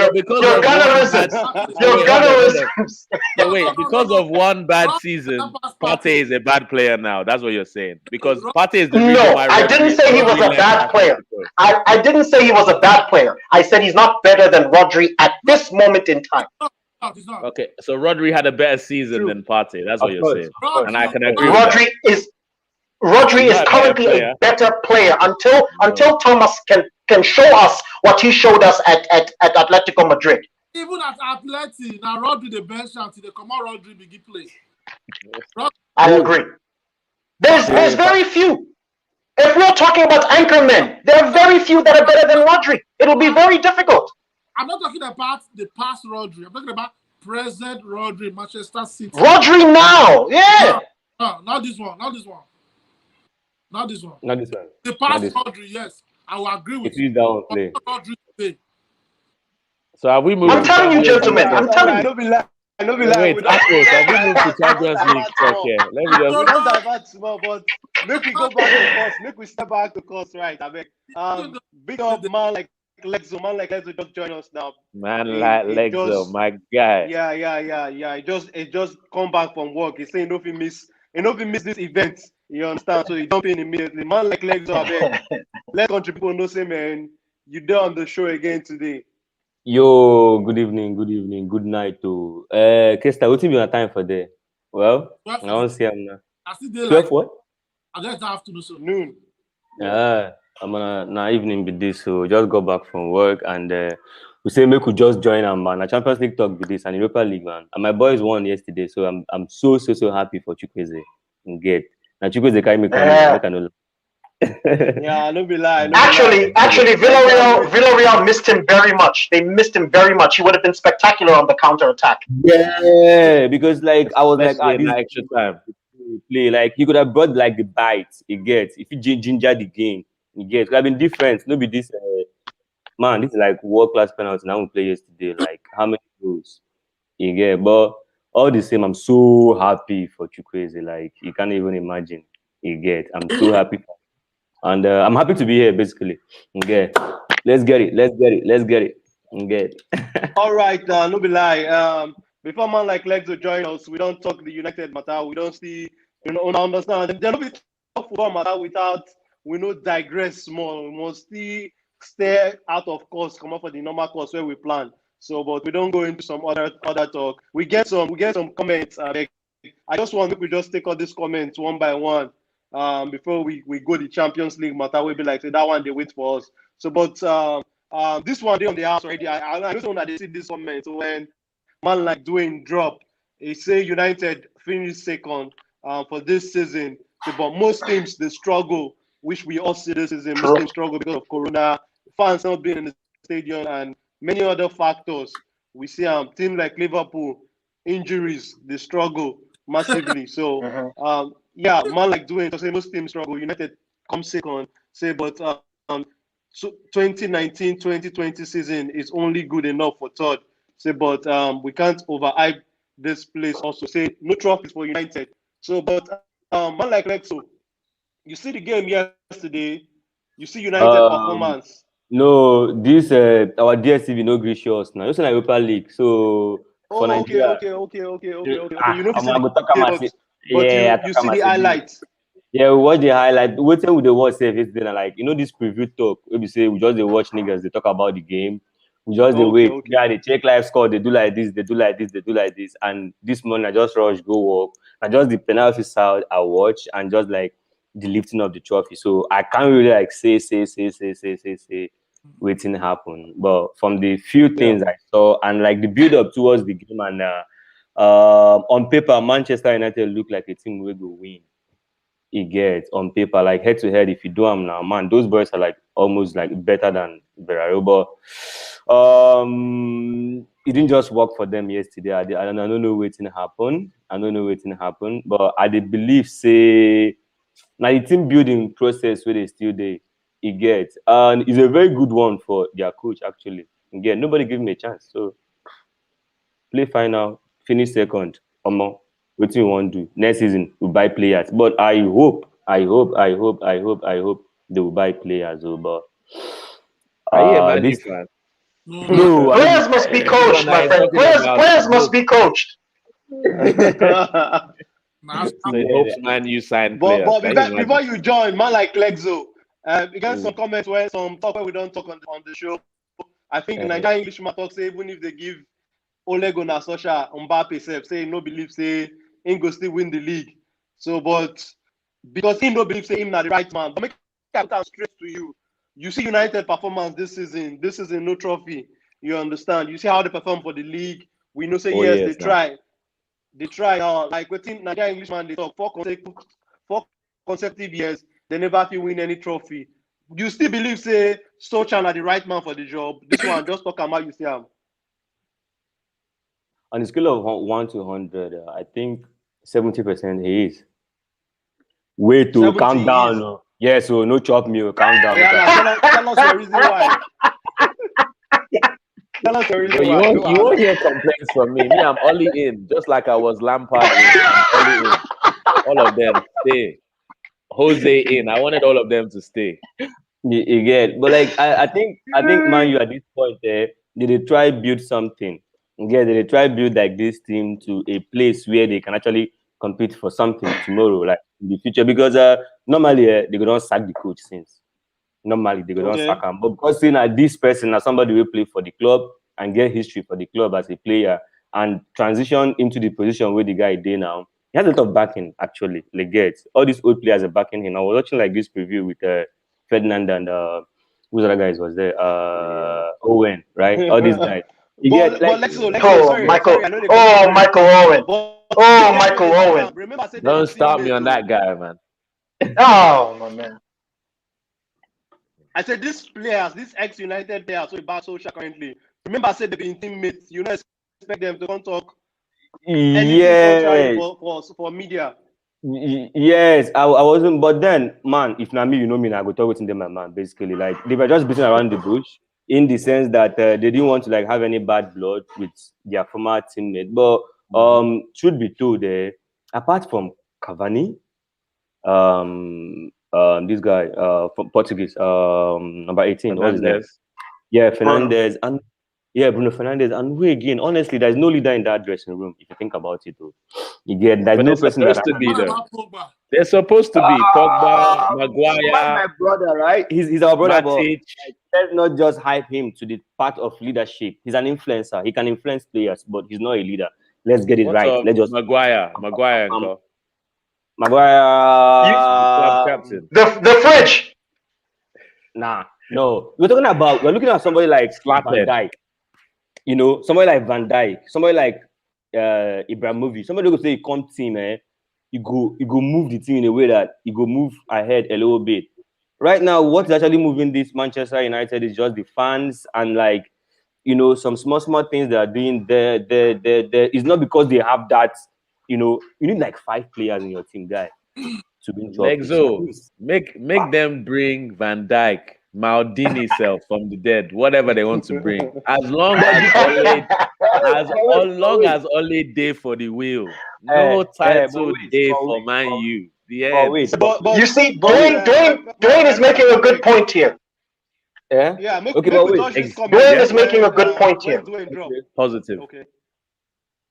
gunnerisms. Your gunnerisms. Wait, because of one bad season, Partey is a bad player now. That's what you're saying. Because Partey is the reason why. I didn't say he was a bad player. I didn't say he was a bad player. I said he's not better than Rodri at this moment in time. Okay, so Rodri had a better season than Partey. That's what you're saying, and I can agree. Rodri is currently a better player until Thomas can show us what he showed us at Atletico Madrid. Even at Atleti, now Rodri the best chance. They come out Rodri begin play. I agree. There's very few. If we're talking about anchormen, there are very few that are better than Rodri. It'll be very difficult. I'm not talking about the past Rodri. I'm talking about present Rodri, Manchester City. Rodri now, yeah. No, not this one. The past Rodri, yes. I will agree with you. Rodri today. So have we moved? I'm telling you, gentlemen. I'm telling you. I know. Wait, Akos, have we moved to Champions League? Okay, let me just. We don't divert small, but make we go back to course. Make we step back to course, right? I mean, big up man like Lexo. Man like Lexo just join us now. Man like Lexo, my guy. Yeah. It just come back from work. He's saying if he miss this event. You understand? So you jump in immediately. Man like Lexo, let country people know, say, man, you there on the show again today. Yo, good evening, good night to Kesta. What your time for there? Well, I don't see him now. I still did 12 what? I just have to do so. Noon. I'm on evening with this, so just got back from work and we say make we just join them, man. A Champions League talk with this and Europa League, man. And my boys won yesterday, so I'm so happy for Chukwueze and get. Now Chukwueze carry me coming. Yeah, no be lie. Actually, Villarreal missed him very much. They missed him very much. He would have been spectacular on the counter attack. Yeah, because like I was like, this extra time play like he could have brought like the bites. He gets if he ginger the game. He gets. Could have been different. No be this man. This is like world class penalty. Now we play yesterday. Like how many goals? You get, but all the same, I'm so happy for Chukwueze. Like you can't even imagine. You get. I'm so happy. And I'm happy to be here, basically. Okay. Let's get it. Okay. All right, no be lie. Before man like Lexo join us, we don't talk the United matter. We don't see, understand. There don't be talk football matter without we no digress small. We must still stay out of course, come up for the normal course where we plan. So, but we don't go into some other talk. We get some comments. I just want we just take all these comments one by one. Before we go the Champions League matter, we'll be like, so that one they wait for us. So, but this one day on the house already. I just want that they see this comment when man like Dwayne drop. He say United finished second for this season. So, but most teams they struggle, which we all see this season. Most teams struggle because of Corona, fans not being in the stadium, and many other factors. We see team like Liverpool, injuries, they struggle massively. So yeah, man like Dwayne, say most teams struggle. United come second. Say, but so 2019-2020 season is only good enough for third. Say, but we can't overhype this place. Also, say no trophies for United. So, but man like Lexo, you see the game yesterday. You see United performance. No, this our DSTV no gracious now. It's not Europa League, so for Nigeria. Okay. You know, I'm gonna talk about it. but Yeah, you see the highlights. Yeah, we watch the highlight. Waiting with the watch safe is then like this preview talk. We say we just they watch niggas, they talk about the game. We just they wait. Okay. Yeah, they check live score, they do like this, they do like this, they do like this. And this morning I just rush, go walk. I just the penalty sound I watch and just like the lifting of the trophy. So I can't really like say waiting happen. But from the few things I saw and like the build up towards the game and on paper, Manchester United look like a team will go win. It gets on paper, like head to head. If you do them now, man, those boys are like almost like better than Villarreal. But it didn't just work for them yesterday. I don't know waiting happen. But I did believe say now the team building process where they still they it gets and it's a very good one for their coach actually. Again, nobody give me a chance. So play final, finish second, what you want to do next season? We buy players, but I hope they will buy players. But are you a Man U fan? No, players must be coached, my friend. Players must be coached. So he hopes Man U sign players. But before you join, man like Lexo, we got some comments where some talk where we don't talk on the show. I think Naija Englishman talk say even if they give Ole Gunnar Solskjaer Mbappe say no believe say he go still win the league. So, but because he no believe say him not the right man. But make I put straight to you. You see United performance this season. This is no trophy. You understand? You see how they perform for the league. We know say yes, they try. They try like within Naija Englishman they talk 4 consecutive years. They never feel win any trophy. You still believe say Solskjaer are the right man for the job? This one just talk about you see him. On a scale of 1 to 100, I think 70% he is. Way to calm down. Yeah, so no chop me, calm down. Yeah, tell us the reason why. Tell us the reason why. You won't hear complaints from me. I'm only in, just like I was Lampard in. I'm only in. All of them stay. Jose in. I wanted all of them to stay. You get, but like I think Man U at this point did they try build something? Yeah, they try build like this team to a place where they can actually compete for something tomorrow, like in the future. Because normally they don't sack the coach since. Normally they don't sack him, but because seeing this person as somebody will play for the club and get history for the club as a player and transition into the position where the guy is now, he has a lot of backing actually. Like all these old players are backing him. I was watching like this preview with Ferdinand and who's other guys was there? Owen, right? All these guys. Michael Owen. Remember, don't stop me on that guy, man. Oh my man. I said these players, these ex-United players, so bad social currently. Remember, I said they've been teammates. You don't expect them to come talk anything for media. Yes, I wasn't, but then, man, if not me, you know me, I go talk with them, my man. Basically, like they were just beating around the bush in the sense that they didn't want to like have any bad blood with their former teammate. But should be told, apart from Cavani, this guy from Portuguese, number 18, what is that? Yeah, Fernandes and Bruno Fernandes, and who again? Honestly, there's no leader in that dressing room. If you think about it, though, you get there's no person that to be there. They're supposed to be Pogba, Maguire, my brother, right? He's our brother, but Matic. Let's not just hype him to the part of leadership. He's an influencer. He can influence players, but he's not a leader. Let's get it right. Let's just Maguire, Maguire. Captain. The fridge. Nah. No, we're looking at somebody like Van Flathead. Dijk. You know, somebody like Van Dijk, somebody like Ibrahimovic, somebody who say he come team, you go move the team in a way that you go move ahead a little bit. Right now, what is actually moving this Manchester United is just the fans and like, you know, some small things they are doing there. It's not because they have that, you know, you need like 5 players in your team, guy, to win trophies. Lexo, make them bring Van Dijk, Maldini self from the dead, whatever they want to bring. As long as Ole day for the wheel, no title day for Man U. The end. You see, Dwayne is making a good point here. Yeah, Dwayne is making a good point here. Positive. Okay.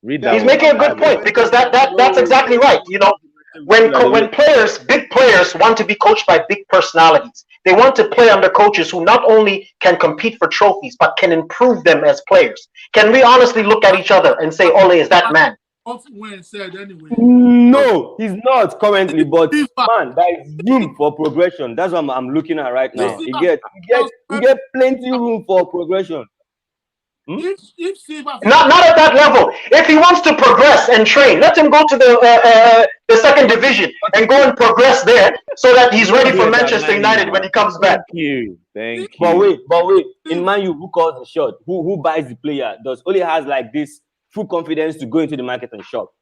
Read that. He's making a good point because that's exactly right. You know, when big players want to be coached by big personalities, they want to play under coaches who not only can compete for trophies but can improve them as players. Can we honestly look at each other and say Ole is that man? Said anyway. No, he's not currently, but man, there is room for progression. That's what I'm looking at right now. You get plenty room for progression. Not at that level. If he wants to progress and train, let him go to the second division and go and progress there, so that he's ready for Manchester United when he comes back. Thank you. But wait. In Man U, who calls the shot? Who buys the player? Does Ole has like this full confidence to go into the market and shop?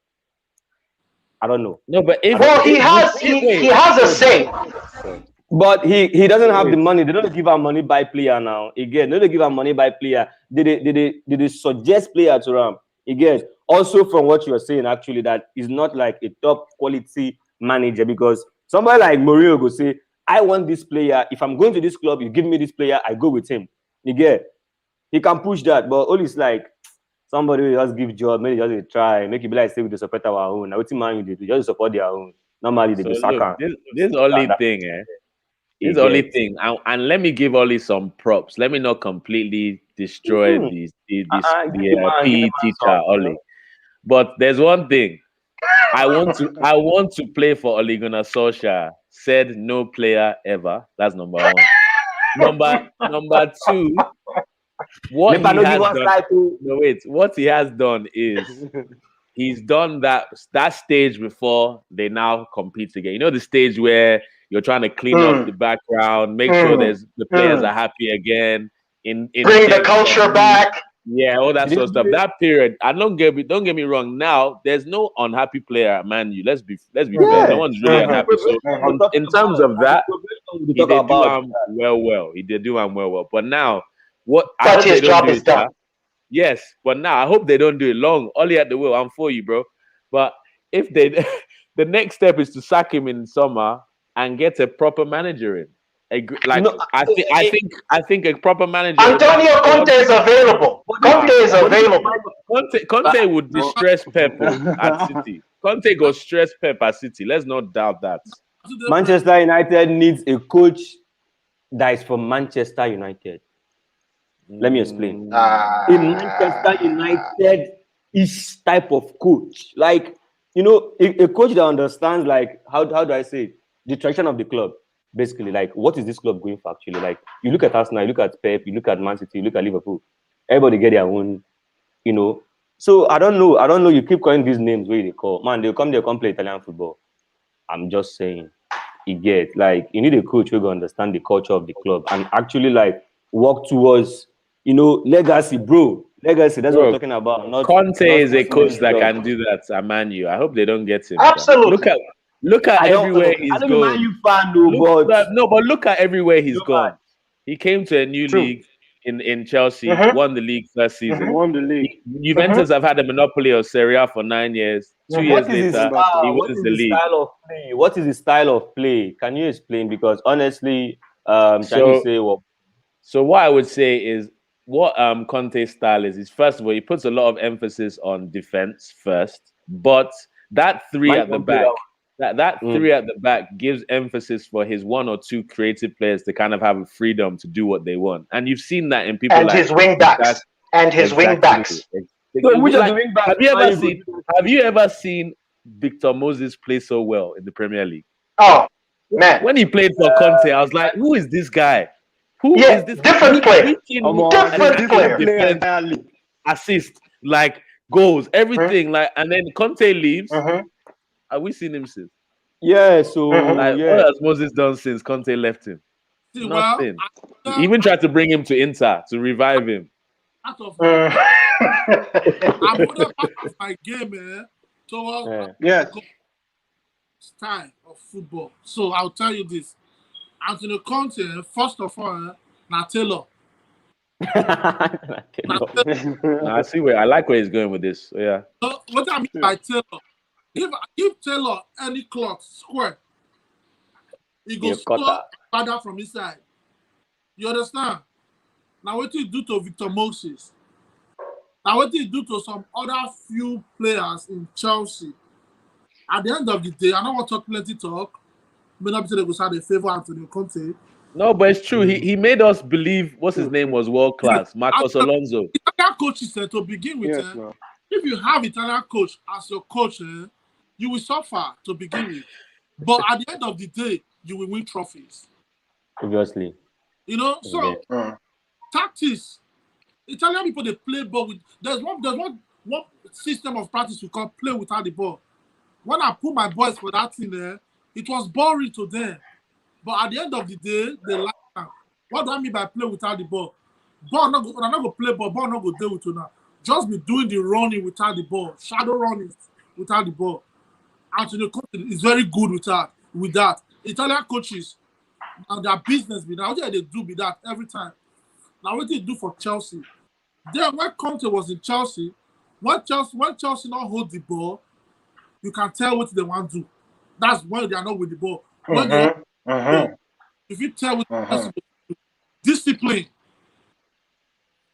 I don't know. No, but he has a say. But he doesn't have the money. They don't give him money by player now. Again, they don't give him money by player. They suggest player to him. Again, also from what you are saying, actually, that is not like a top quality manager, because somebody like Moreno go say, I want this player. If I'm going to this club, you give me this player, I go with him. Again, he can push that, but all is like somebody will just give job, maybe just try, make it be like stay with the support our own. Now, what man you do? Just support their own. Normally, they do soccer. This only thing, This is the only thing, and let me give Oli some props. Let me not completely destroy the PE teacher Oli, but there's one thing. I want to play for Ole Gunnar Solskjaer. Said no player ever. That's number one. Number two. What he has done is he's done that stage before they now compete again. You know, the stage where you're trying to clean up the background, make sure the players are happy again. Bring the culture back. Yeah, all that sort of stuff. That period, and don't get me wrong. Now there's no unhappy player at Man U. Let's be fair. No one's really unhappy. So in terms of that, he did do well. He did do well. But now, but his job is done. Yes, but now I hope they don't do it long. Ollie at the wheel, I'm for you, bro. But if they, the next step is to sack him in summer and get a proper manager in. I think a proper manager. Antonio Conte is available. Conte would distress Pep at City. Conte goes stress Pep at City. Let's not doubt that. Manchester United needs a coach that is from Manchester United. Let me explain. In Manchester United, each type of coach, like, you know, a coach that understands, like, how do I say it? The tradition of the club. Basically, like, what is this club going for actually? Like, you look at Arsenal, you look at Pep, you look at Man City, you look at Liverpool. Everybody get their own, you know. So I don't know. You keep calling these names where they call. Man, they'll come play Italian football. I'm just saying, you need a coach who will understand the culture of the club and actually, like, work towards, you know, legacy, bro. Legacy, that's what I'm talking about. Conte is a coach that can do that at Man U. I hope they don't get him. Absolutely. Look at everywhere he's gone. But look at everywhere he's gone. He came to a new league in Chelsea, won the league first season. Won the league. Juventus have had a monopoly of Serie A for 9 years. 2 years later, he wins the league. What is his style of play? Can you explain? Because honestly, can you say what? So what I would say is what Conte's style is first of all, he puts a lot of emphasis on defense first, but that three at the back. That three at the back gives emphasis for his one or two creative players to kind of have a freedom to do what they want. And you've seen that in people his wing backs. Wing backs. So which of the wing backs have you ever seen Victor Moses play so well in the Premier League? Oh, man. When he played for Conte, I was like, who is this guy? Who Yeah, is this? different player. Different player. player entirely. Assist, like goals, everything. Like, and then Conte leaves. Have we seen him since? Yeah, so Like, yeah. what has Moses done since Conte left him? See, Nothing. He well, even tried to bring him to Inter to revive him. part of my I'm other part of my game towards Yes. style of football. So I'll tell you this. Antonio Conte, first of all, now Taylor. I see where I like where he's going with this. So, yeah. So what I mean by Taylor, give Taylor any cloth square, he goes so father from inside. You understand? Now what you do to Victor Moses? Now what you do to some other few players in Chelsea? At the end of the day, I don't want to talk plenty talk. May not be saying they go start a favor Antonio Conte. No, but it's true. He made us believe what's his name was world class. Marcos Alonso. Italian coaches to begin with. If you have Italian coach as your coach, you will suffer to begin with. But at the end of the day, you will win trophies. Obviously. You know, so tactics. Italian people they play ball with. There's one system of practice we call play without the ball. When I put my boys for that thing there, it was boring to them. But at the end of the day, they like that. What do I mean by play without the ball? Ball not go play ball not go deal with you now. Just be doing the running without the ball, shadow running without the ball. Antonio Conte is very good with that. Italian coaches and their business with that. What they do with that every time. Now what they do for Chelsea. Then when Conte was in Chelsea, when Chelsea not hold the ball, you can tell what they want to do. That's when they are not with the ball. When they hold the ball, if you tell what Chelsea do, discipline.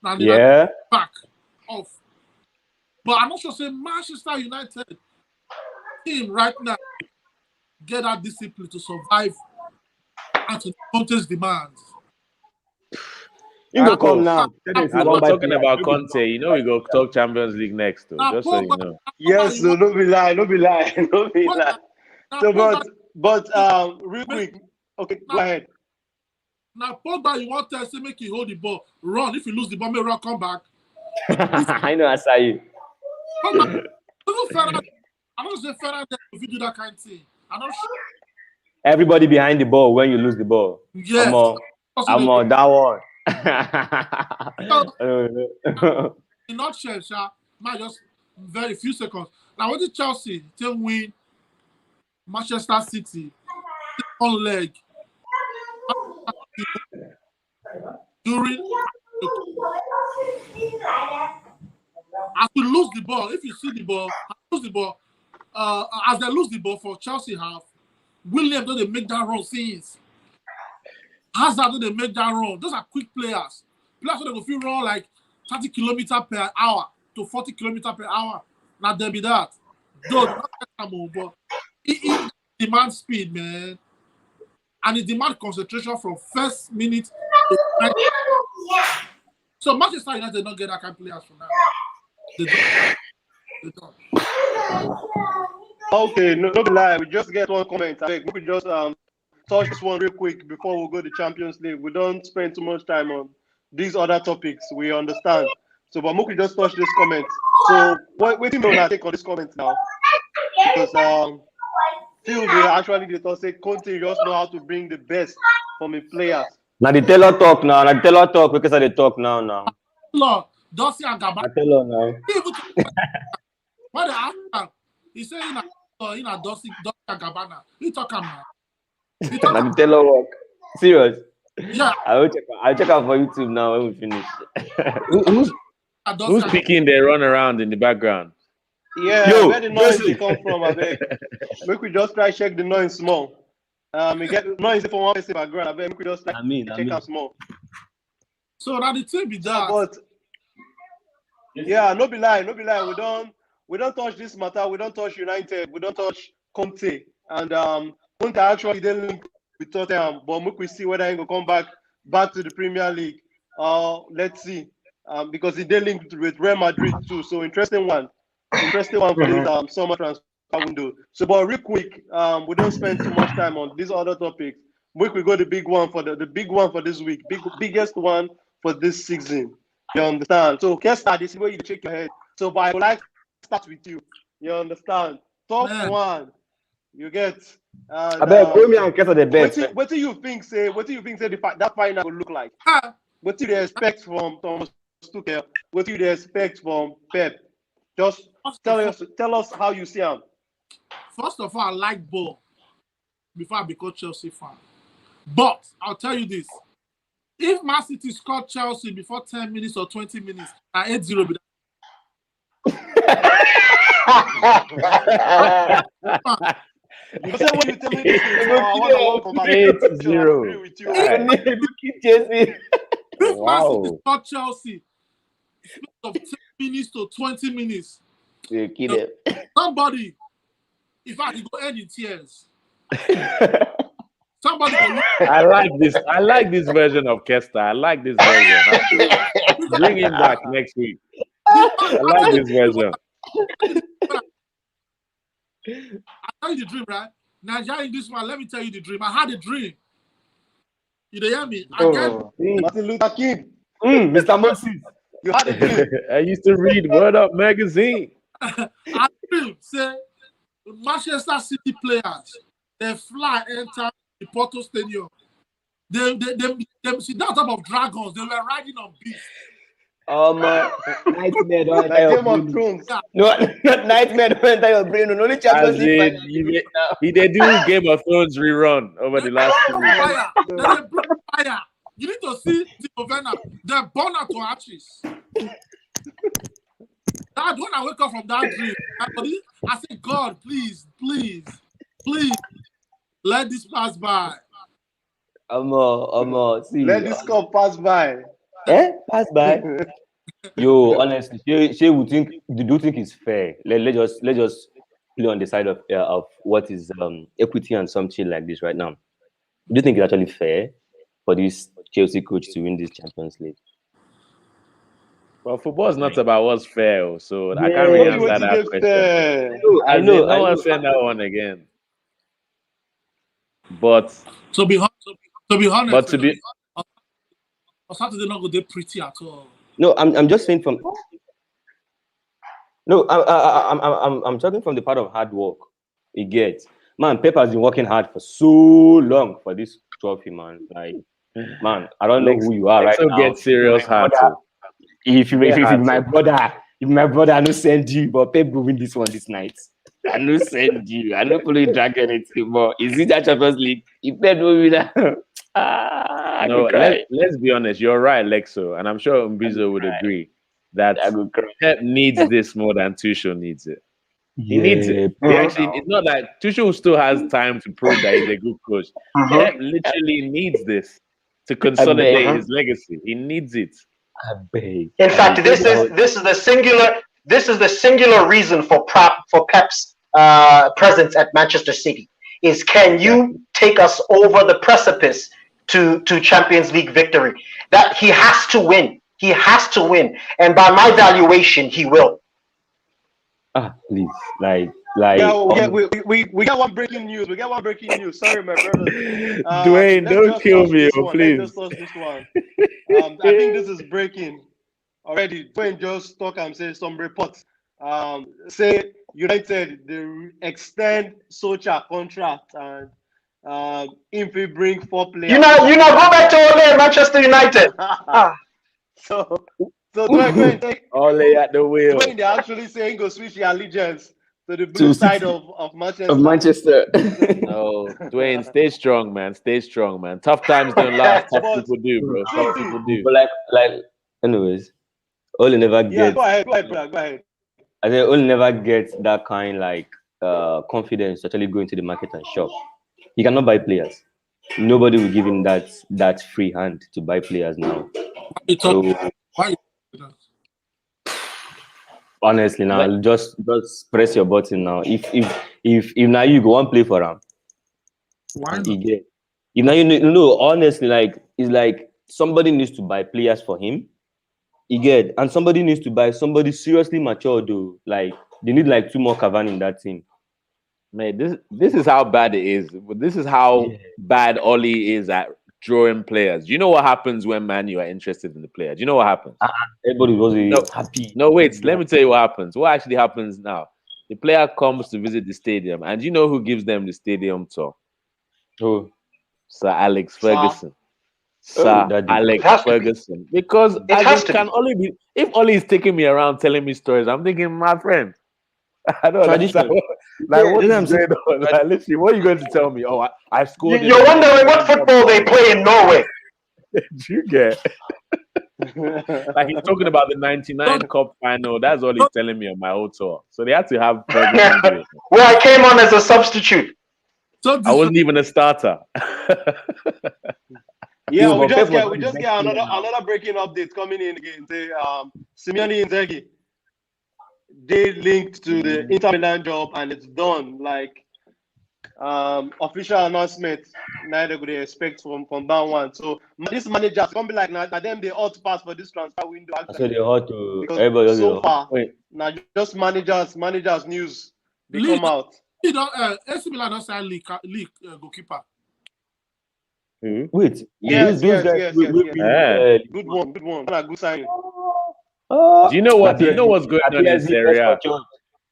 Now they back off. But I'm not sure say Manchester United team right now get that discipline to survive Antonio Conte's demands. You go come now. I'm not talking about Conte. You know we go talk Champions League next, though. Just so you know. Yes, so no be lie. So, but real quick. Okay, go ahead. Now, Pogba, you want to say make you hold the ball, run. If you lose the ball, make run come back. I know I saw you. I don't say Fernandez if you do that kind of thing. I'm not sure. Everybody behind the ball when you lose the ball. Yes. I'm on that one. In nutshell, just very few seconds. Now, what did Chelsea to win Manchester City on leg during as we lose the ball? If you see the ball, as they lose the ball for Chelsea half, William don't they make that run since. Hazard don't they make that run. Those are quick players. Players that go feel run like 30 kilometers per hour to 40 kilometers per hour. Now there be that. Though not but it demands speed, man. And it demands concentration from first minute to next. So Manchester United don't get that kind of players for now. They don't. Okay, no lie. We just get one comment. I think we could just touch this one real quick before we go to Champions League. We don't spend too much time on these other topics. We understand. So, but we could just touch this comment. So, what do you take on this comment now? Because Phil, they thought say Conte just know how to bring the best from his players. Now the Taylor talk now. Now the Taylor talk because they talk now. Look, Dossi and Gabana. Taylor now. What they ask him? He said in a Dossi and Gabana. He talk him now. Now the Taylor work. Serious. Yeah. I'll check out for YouTube now when we finish. Who's speaking? They run around in the background. Yeah, where the noise come from? I beg. Make we just try check the noise small. We get noise from one person background. I beg. Make we just check out small. So now the thing be that. But yeah, no be lie. We don't touch this matter. We don't touch United. We don't touch Conte. And Conte actually didn't link with Tottenham. But make we see whether he will come back to the Premier League. Let's see. Because he did link with Real Madrid too. So interesting one for this summer transfer window. So, but real quick, we don't spend too much time on these other topics. Make we go the big one for the big one for this week. Biggest one for this season. You understand? So Kesta, this is where you shake your head. So but I would like to start with you. You understand? Top Man. one. You get I bet me and Kesta the best. what do you think say that final will look like? What do you expect from Thomas Tuchel? What do you expect from Pep? Just tell us how you see him. First of all, I like ball before I become Chelsea fan. But I'll tell you this. If Man City scored Chelsea before 10 minutes or 20 minutes, I 8-0 be You say when you tell me this, I want to 8-0. agree with you. If Man City Wow. scored Chelsea space of 10 minutes to 20 minutes, somebody, if I could go end in tears, somebody go look. I like this version of Kesta. I like this version. Bring him back next week. I like this version. I tell you the dream, right? Naija Englishman, let me tell you the dream. I had a dream. You hear me? Martin Luther King. Mr. Moses. You had a dream. I used to read Word Up magazine. I dream, say, Manchester City players, they fly, enter the Porto Stadium. They see that type of dragons. They were riding on beasts. Nightmare don't enter Like your Game of brain. Thrones. No, not nightmare don't enter your brain. Only Champions As League in, final. he did do Game of Thrones rerun over the last 2 weeks. Fire. There's a black fire. You need to see the Novena. They're born out to ashes. That when I wake up from that dream, I say, God, please, let this pass by. See. Let this cup pass by. Pass by. Yo, honestly, she would think. Do you think it's fair? Let's just play on the side of what is equity and something like this right now. Do you think it's actually fair for this Chelsea coach to win this Champions League? Well, football is not about what's fair, so I can't really answer that question. I know. No one said that one again. But to be honest, Saturday not go there pretty at all. No, I'm just saying from. No, I'm talking from the part of hard work. You get, man. Pep has been working hard for so long for this trophy, man. Like, man, I don't know who you are right now. Get serious hard. If my brother, I no send you, but Pep will win this one this night. I no send you. I no follow you drag anything, but is it that Champions League? If Pep will win that, no, let's be honest. You're right, Lexo, and I'm sure Mbizo would agree that Pep needs this more than Tuchel needs it. He needs it. It's not like Tuchel still has time to prove that he's a good coach. Pep literally needs this to consolidate his legacy. He needs it. In fact, this is the singular reason for Pep's presence at Manchester City. Is can you take us over the precipice to Champions League victory? That he has to win. He has to win, and by my valuation, he will. Please, we got one breaking news. Sorry, my brother. Dwayne, don't kill me, please. Let's just this one. I think this is breaking already. Dwayne just talk and say some reports. Say United they extend Solskjaer contract and if we bring 4 players. You know, go back to Ole Manchester United. So Dwayne take Ole at the wheel. Dwayne, they're actually saying go switch your allegiance to the blue side of Manchester. No, Dwayne, stay strong, man. Stay strong, man. Tough times don't last. Tough people do, bro. Tough people do. But anyways, Ole never gets. Yeah, go ahead, brother. Go ahead. I said Ole never gets that kind confidence to actually go into the market and shop. He cannot buy players. Nobody will give him that free hand to buy players now. Why? Honestly, now just press your button now. If now you go and play for him, Why not? if now honestly, it's like somebody needs to buy players for him. And somebody needs to buy somebody seriously mature though. Like they need 2 more Cavani in that team. Mate, this is how bad it is. This is how bad Oli is at drawing players. Do you know what happens when Man U are interested in the player? Do you know what happens? Everybody was No. happy. No, wait. Let me tell you what happens. What actually happens now? The player comes to visit the stadium, and you know who gives them the stadium tour? Oh, Sir Alex Sir. Ferguson. Oh, Sir that is- Alex It has to be. Ferguson. Because It has to can be. only be if Oli is taking me around telling me stories, I'm thinking, my friend, I don't understand. Tradition. Like, Yeah, what that's is what I'm going on? Like, literally, what are you going to tell me? Oh, I scored. You're wondering what football they play in Norway. Do you get? Like, he's talking about the '99 Cup final. That's all he's telling me on my whole tour. So they had to have Ferguson do it. Well, I came on as a substitute. So I wasn't even a starter. Yeah, Yo, we but just Pep get was the best another player now. another breaking update coming in again. Say Simeone Inzaghi, they linked to the Inter Milan job and it's done. Like official announcement now they could expect from that one. So this manager gonna be like now them they ought to pass for this transfer window I saw actually. they hot to Because everybody. Was so far Wait, now just managers news they League. come out. AC Milan don't sign league goalkeeper. Wait, Yes, those guys. yes. Yeah. Good one. And a good signing. do you know what? That You know what's going on in PSG Serie A? first match,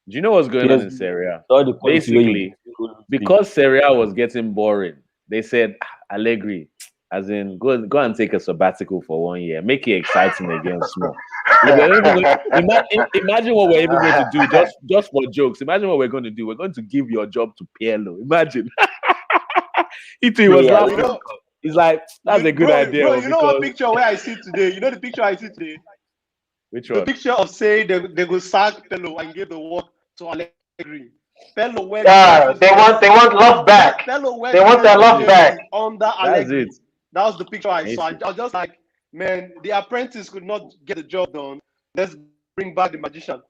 Do you know what's going on in PSG. Serie A? all the quality where Basically, you- because Serie A was getting boring, they said, Allegri, as in, go and take a sabbatical for 1 year, make it exciting again, small. Imagine what we're even going to do, just for jokes. Imagine what we're going to do. We're going to give your job to Pirlo. Imagine. He was Yeah, laughing. You know, He's like, that's a good idea. Bro, you know what because- picture where I see today? You know the picture I see today? Which The one? picture of saying they go sack Pello and give the work to Allegri. Pello went They want love back. Pello went They want their love back. under That's Allegri. it. That was the picture I saw. Amazing. I was just like, man, the apprentice could not get the job done. Let's bring back the magician.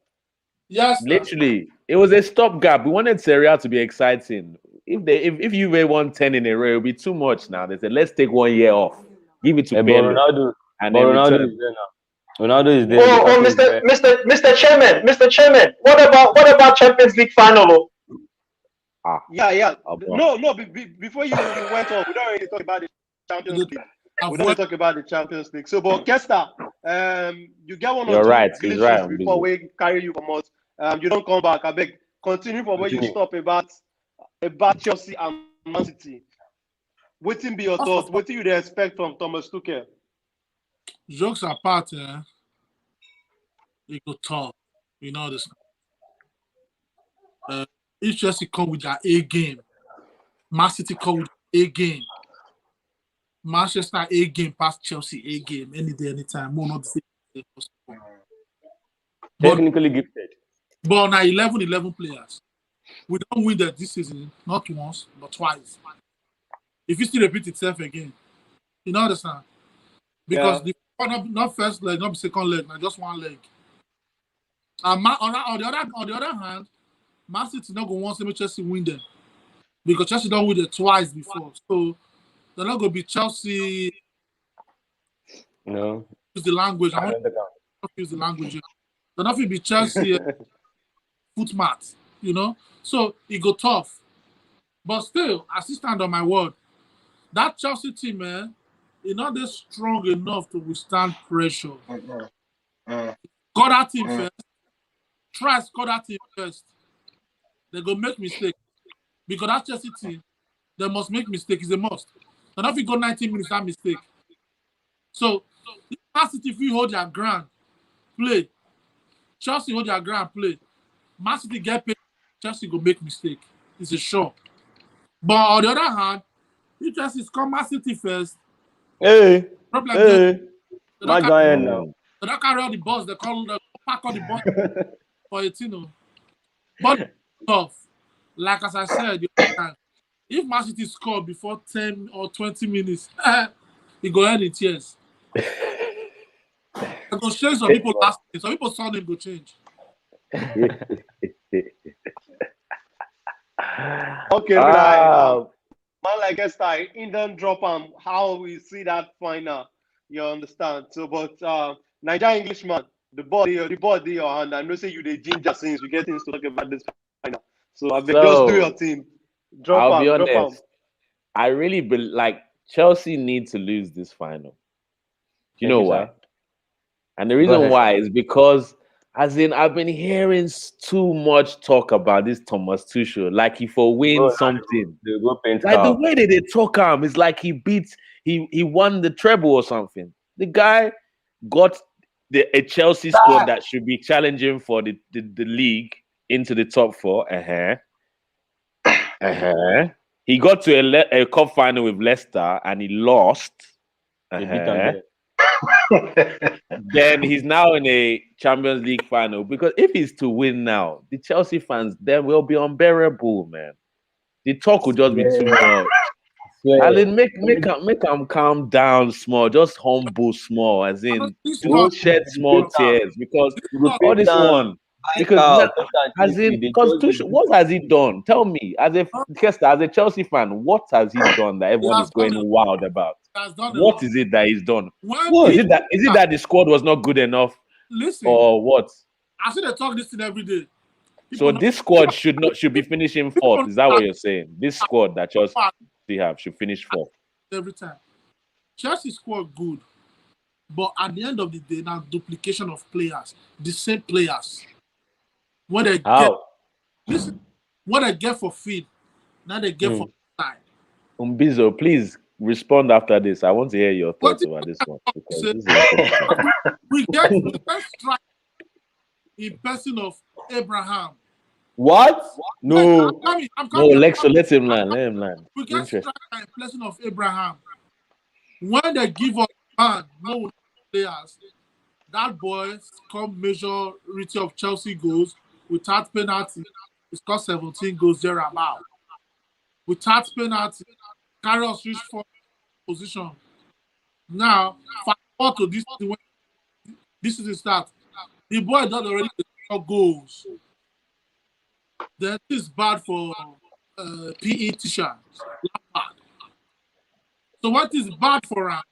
Yes, Literally, it was a stopgap. We wanted Serie A to be exciting. If you won 10 in a row, it'll be too much now. They said, let's take 1 year off, give it to But Pirlo, Ronaldo, and but then Ronaldo return. is there now. Ronaldo is there. Oh, Lukaku is there. Mr. Chairman. What about Champions League final? Yeah. Okay. No. Before you went on, we don't really talk about the Champions League. We don't talk about the Champions League. So, but Kesta, you get one You're or two right. He's glitches right, before Mbizo. we carry you from us. You don't come back. I beg. Continue from where you Continue. stop about Chelsea and Man City. Waiting be your thoughts. What do you expect from Thomas Tuchel? Jokes apart, it go tough. You know this. If Chelsea come with their A game, Man City come with A game, Manchester A game past Chelsea A game any day, anytime. More not the same. Technically gifted. But now 11 players. We don't win that this season, not once, but twice. If it still repeat itself again, you know understand? Because the not first leg, not the second leg, not just one leg. And on the other hand, Man City not going to want Chelsea win them because Chelsea don't win it twice before, so they're not going to be Chelsea. No. Use the language. I want to use the language. They're not going to be Chelsea foot mat, you know. So it go tough, but still, I still stand on my word. That Chelsea team, man, is not that strong enough to withstand pressure. Score that team first. Try score that team first. They go make mistake because that Chelsea team, they must make mistake. It's a must. And if you go 90 minutes, that mistake. So if Man City, if you hold their ground, play. Chelsea hold their ground, play. Man City get paid. Chelsea go make mistake. It's a sure. But on the other hand, if Chelsea score Man City first, Hey. problem My guy now. they don't carry all the balls. They pack all the balls for it, you know. But tough. Like as I said, if Man City score before 10 or 20 minutes, it go end in tears. It go change some people last day. Some people saw them go change. Okay, man, like Kesta, in don't drop how we see that final. You understand? So, but Naija Englishman, the body your hand. I know say you the ginger since we get things to talk about this final. So I mean, just do your thing. Drop I'll be him. honest. I really like Chelsea need to lose this final. You know why? Sir. And the Go reason ahead. why is because, as in, I've been hearing too much talk about this Thomas Tuchel, like he for win Go, something. they go paint Like the cow. way that they talk him is like he won the treble or something. The guy got a Chelsea squad that should be challenging for the league into the top four. He got to a cup final with Leicester and he lost. They beat them there. Then he's now in a Champions League final, because if he's to win now, the Chelsea fans then will be unbearable, man. The talk will just be too much. And then make him calm down small, just humble small, as in don't shed small tears, because all this one, because as in, because what has he done? Tell me, as a Kesta, as a Chelsea fan, what has he done that everyone is going wild about? What is it that he's done? Is it that the squad was not good enough? Listen, or what? I see they talk this thing every day. So this squad should be finishing fourth. Is that what you're saying? This squad that Chelsea should finish fourth every time. Chelsea squad good, but at the end of the day, now duplication of players, the same players. When they get for feed, now they get for time. Mbizo, please respond after this. I want to hear your thoughts about this one, because this is we get strike in person of Abraham. What? No. I'm coming. Lexo, let him land. We get strike in person of Abraham. When they give us no players, that boy come majority of Chelsea goals without penalty. It's got 17 goals there about. Without penalty, carry us reach for position. Now, forward to this is the start. The boy done already score goals. Then this is bad for PE teacher. So what is bad for him?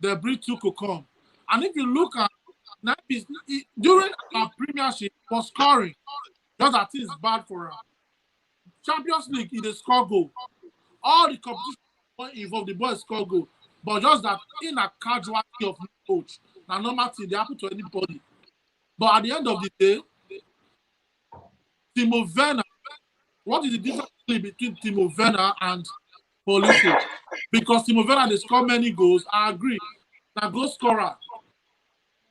The bring Tuchel come. And if you look at during our premiership, he was scoring. Just that is bad for him. Champions League, he did score goal. All the competition involved, the boys score goal. But just that in a casualty of coach, now normal thing, they happen to anybody. But at the end of the day, Timo Werner, what is the difference between Timo Werner and Pulisic? Because Timo Werner, they score many goals, I agree. Now go scorer.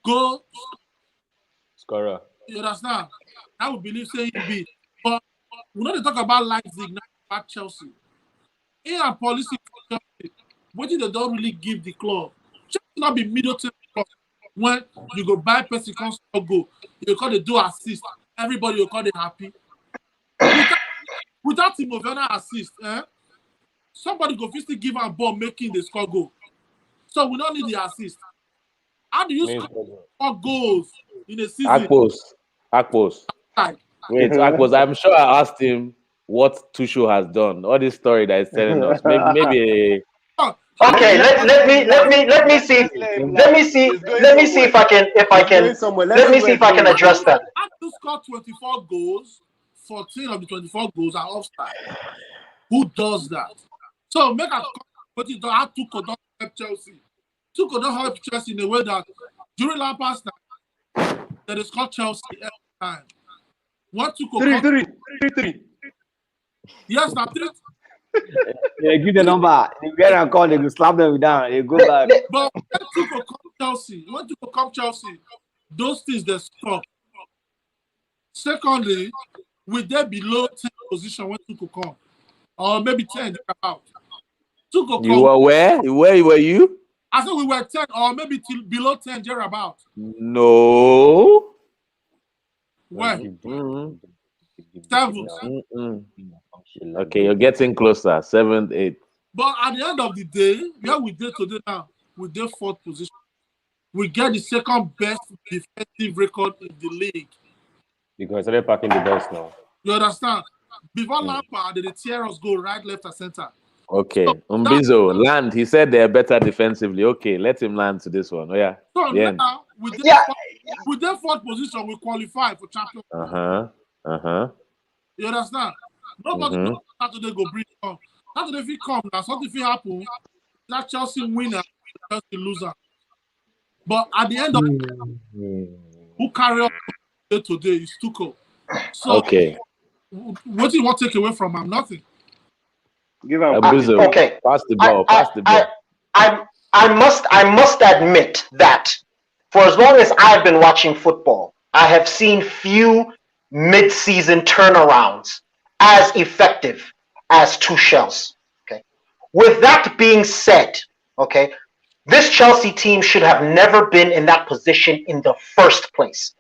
Go scorer. You understand? I would believe saying be. But we know they talk about Leipzig, not about Chelsea. In a policy, what they don't really give the club. Chelsea not be middle term when you go buy person comes go, you call the do assist. Everybody will call it happy. Without Timo Werner assist, somebody go physically give a ball making the score goal. So we don't need the assist. How do you score goals in a season? Akpos. Wait, Akpos, I'm sure I asked him what Tuchel has done. All this story that he's telling us. Maybe Okay, let me see if I can address that. After scored 24 goals, 14 of the 24 goals are offside. Who does that? So make a but it don't have Tuchel don't help Chelsea. Tuchel don't help Chelsea in a way that during Lampard's time, that is called Chelsea every time. What Tuchel 3-3. Yes, now 3. They give the number. They get a call. They go slap them down. They go back. But when Tuchel come Chelsea, those things they stop. Secondly, we there below 10 position when Tuchel come, or maybe 10 about. Tuchel you were where? Where were you? I said we were 10 or maybe below 10 thereabout. No. Where? 7th. Okay, you're getting closer. 7th, 8th. But at the end of the day, where we did today now, we did 4th position. We get the second best defensive record in the league. Because they're packing the best now. You understand? Before Lampard, they tear us go right, left, and center. Okay, Mbizo, land. He said they're better defensively. Okay, let him land to this one. Oh yeah. So now with their 4th position, we qualify for Champions League. You understand? Nobody knows Saturday go bring come. Saturday if he come, now something if it happen, that Chelsea winner, Chelsea loser. But at the end of who carry up today is Tuchel. So Okay. what do you want to take away from him? Nothing. Give him. Mbizo, Okay. pass the ball. Pass the ball. I must admit that for as long as I've been watching football, I have seen few mid-season turnarounds as effective as Tuchel's. Okay. With that being said, okay, this Chelsea team should have never been in that position in the first place.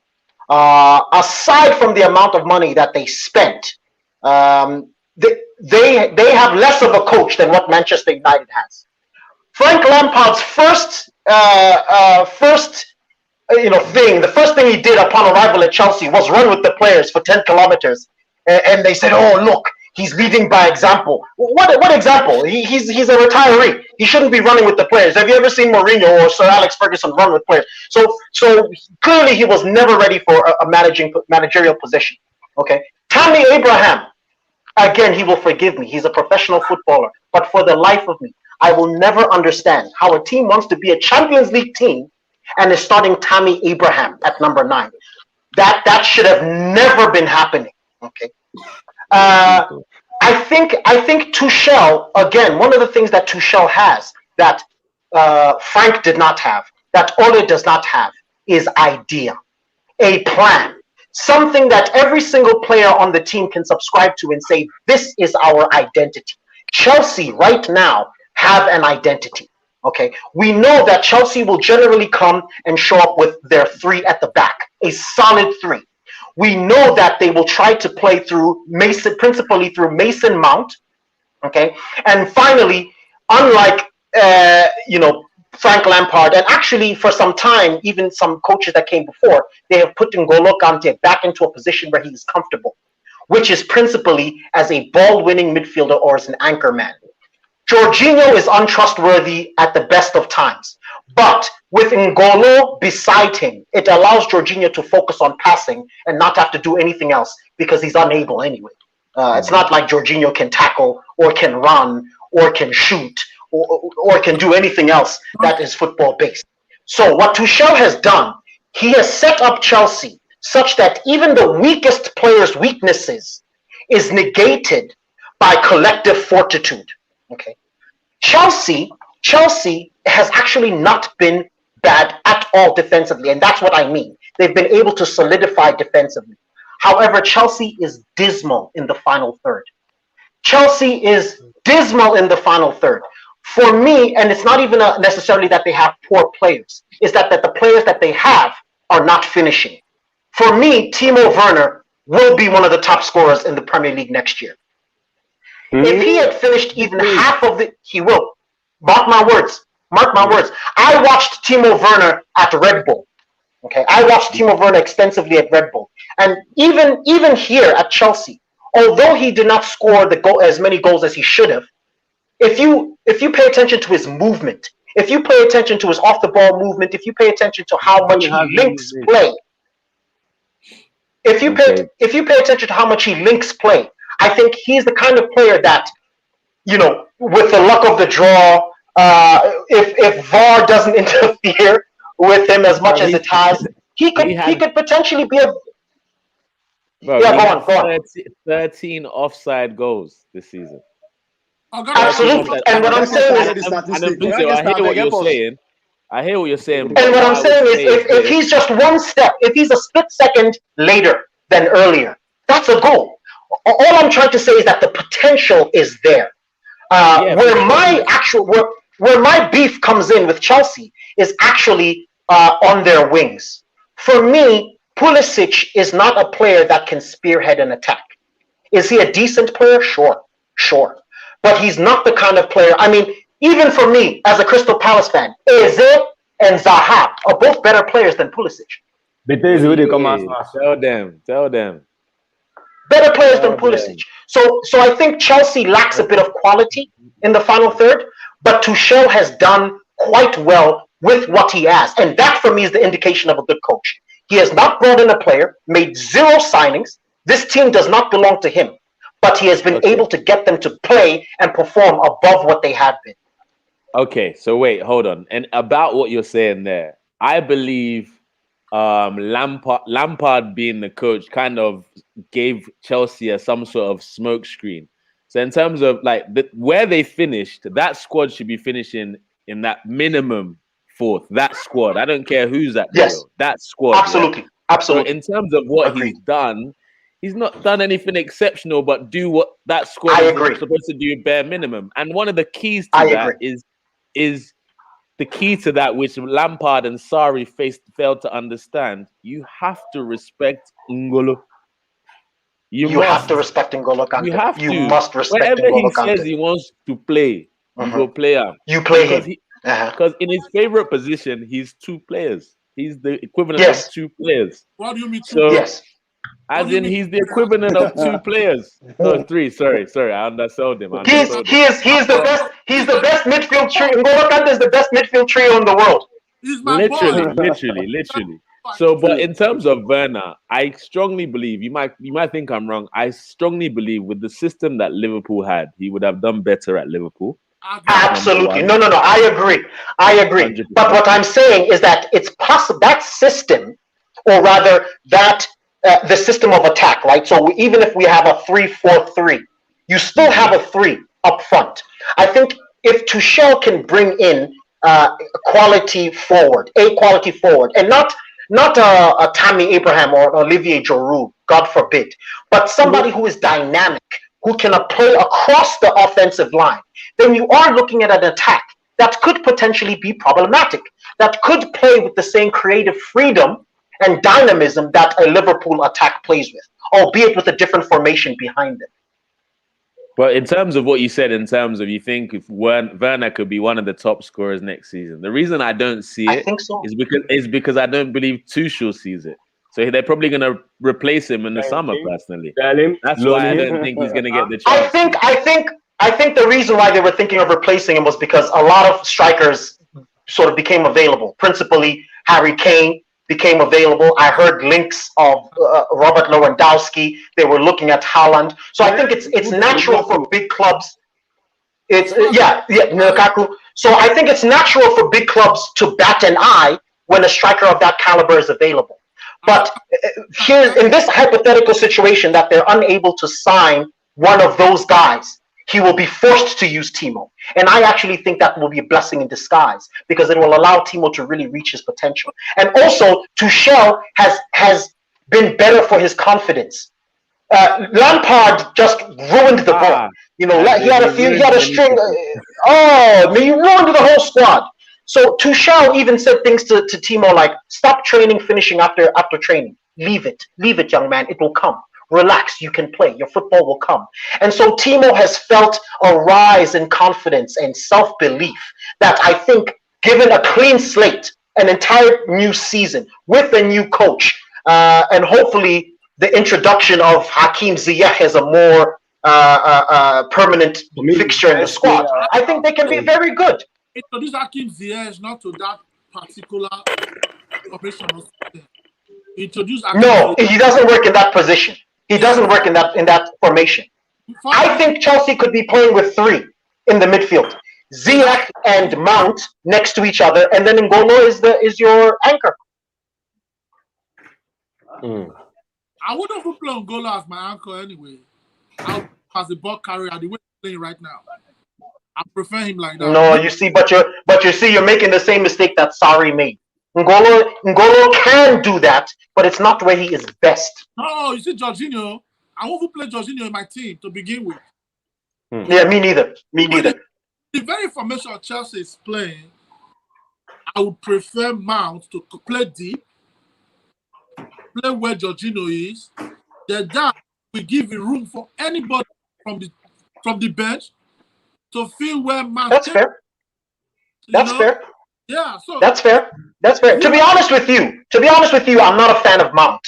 Aside from the amount of money that they spent, they have less of a coach than what Manchester United has. Frank Lampard's first thing he did upon arrival at Chelsea was run with the players for 10 kilometers, and they said, "Oh, look, he's leading by example." What example? He's a retiree. He shouldn't be running with the players. Have you ever seen Moreno or Sir Alex Ferguson run with players? So clearly he was never ready for a managerial position. Okay, Tammy Abraham. Again, he will forgive me. He's a professional footballer, but for the life of me, I will never understand how a team wants to be a Champions League team and is starting Tammy Abraham at number 9. That should have never been happening. Okay. I think Tuchel, again, one of the things that Tuchel has that Frank did not have, that Ole does not have, is idea, a plan. Something that every single player on the team can subscribe to and say, this is our identity. Chelsea right now have an identity. Okay, we know that Chelsea will generally come and show up with their 3 at the back, a solid 3. We know that they will try to play through Mason, principally through Mason Mount. Okay, and finally, unlike Frank Lampard, and actually for some time, even some coaches that came before, they have put N'Golo Kante back into a position where he is comfortable, which is principally as a ball-winning midfielder or as an anchor man. Jorginho is untrustworthy at the best of times, but with N'Golo beside him, it allows Jorginho to focus on passing and not have to do anything else because he's unable anyway. It's not like Jorginho can tackle or can run or can shoot or can do anything else that is football-based. So what Tuchel has done, he has set up Chelsea such that even the weakest player's weaknesses is negated by collective fortitude. Okay, Chelsea has actually not been bad at all defensively, and that's what I mean. They've been able to solidify defensively. However, Chelsea is dismal in the final third. Chelsea is dismal in the final third. For me, and it's not even necessarily that they have poor players, it's that the players that they have are not finishing. For me, Timo Werner will be one of the top scorers in the Premier League next year. If he had finished even half of it, he will. Mark my words. Mark my words. I watched Timo Werner at Red Bull. Okay, I watched Timo Werner extensively at Red Bull, and even here at Chelsea, although he did not score as many goals as he should have, if you pay attention to his movement, if you pay attention to his off the ball movement, if you pay attention to how much he links play, if you pay attention to how much he links play, I think he's the kind of player that, with the luck of the draw, if VAR doesn't interfere with him as much as it has, he could potentially be a. Bro, yeah, go on. 13 offside goals this season. Absolutely, and what I'm saying is, I hear what you're saying. And what I'm saying is, if he's just one step, if he's a split second later than earlier, that's a goal. All I'm trying to say is that the potential is there. Where my beef comes in with Chelsea is actually on their wings. For me, Pulisic is not a player that can spearhead an attack. Is he a decent player? Sure. But he's not the kind of player. I mean, even for me, as a Crystal Palace fan, Eze and Zaha are both better players than Pulisic. Tell them. Better players than Pulisic. So I think Chelsea lacks a bit of quality in the final third, but Tuchel has done quite well with what he has. And that, for me, is the indication of a good coach. He has not brought in a player, made 0 signings, This team does not belong to him, but he has been able to get them to play and perform above what they had been. Okay, so wait, hold on. And about what you're saying there, I believe Lampard being the coach kind of gave Chelsea some sort of smoke screen. So in terms of like where they finished, that squad should be finishing in that minimum fourth. That squad, I don't care who's at the wheel. That squad, absolutely. So in terms of what he's done, he's not done anything exceptional, but do what that squad is supposed to do, bare minimum. And one of the keys to that is the key to that, which Lampard and Sarri failed to understand. You have to respect N'Golo. You have to respect N'Golo Kante. You must respect Wherever N'Golo Kante. he says he wants to play, you go play him. You play him. Because in his favorite position, he's two players. He's the equivalent of two players. What do you mean? As in, he's the equivalent of two players. No, three. Sorry, I undersold him. He's the best. He's the best midfield trio. N'Golo Kante is the best midfield trio in the world. Literally. So, but in terms of Werner, I strongly believe you might think I'm wrong. I strongly believe with the system that Liverpool had, he would have done better at Liverpool. Absolutely. No. I agree. 100%. But what I'm saying is that it's possible that system, or rather that the system of attack, right? So even if we have a 3-4-3, you still have a 3 up front. I think if Tuchel can bring in a quality forward, and not a Tammy Abraham or Olivier Giroud, God forbid, but somebody who is dynamic, who can play across the offensive line, then you are looking at an attack that could potentially be problematic, that could play with the same creative freedom and dynamism that a Liverpool attack plays with, albeit with a different formation behind it. But in terms of what you said, in terms of you think if Werner could be one of the top scorers next season, the reason I don't see it is because I don't believe Tuchel sees it. So they're probably going to replace him in the summer. Personally, that's why I don't think he's going to get the chance. I think the reason why they were thinking of replacing him was because a lot of strikers sort of became available. Principally, Harry Kane became available. I heard links of Robert Lewandowski. They were looking at Haaland. So I think it's natural for big clubs. Lukaku. So I think it's natural for big clubs to bat an eye when a striker of that caliber is available. But here, in this hypothetical situation that they're unable to sign one of those guys, he will be forced to use Timo. And I actually think that will be a blessing in disguise because it will allow Timo to really reach his potential. And also, Tuchel has been better for his confidence. Lampard just ruined the ball. He had a string. He ruined the whole squad. So Tuchel even said things to Timo like, stop training, finishing after training. Leave it, young man. It will come. Relax, you can play. Your football will come. And so Timo has felt a rise in confidence and self-belief that I think, given a clean slate, an entire new season, with a new coach, and hopefully the introduction of Hakim Ziyech as a more permanent fixture in the squad, I think they can be very good. Introduce Hakim Ziyech not to that particular operation. Introduce Hakim No, he doesn't work in that position. He doesn't work in that formation. I think Chelsea could be playing with 3 in the midfield. Ziyech and Mount next to each other, and then N'Golo is your anchor. I wouldn't even play N'Golo as my anchor anyway. As a ball carrier, the way he's playing right now. I prefer him like that. No, you see, but you're making the same mistake that Sarri made. N'Golo can do that, but it's not where he is best. No, you see, Jorginho, I won't play Jorginho in my team to begin with. Yeah, me neither. The very formation Chelsea is playing, I would prefer Mount to play deep, play where Jorginho is. Then that will give you room for anybody from the bench to feel where Mount. That's fair. Fair. Yeah, so that's fair. To be honest with you, I'm not a fan of Mount.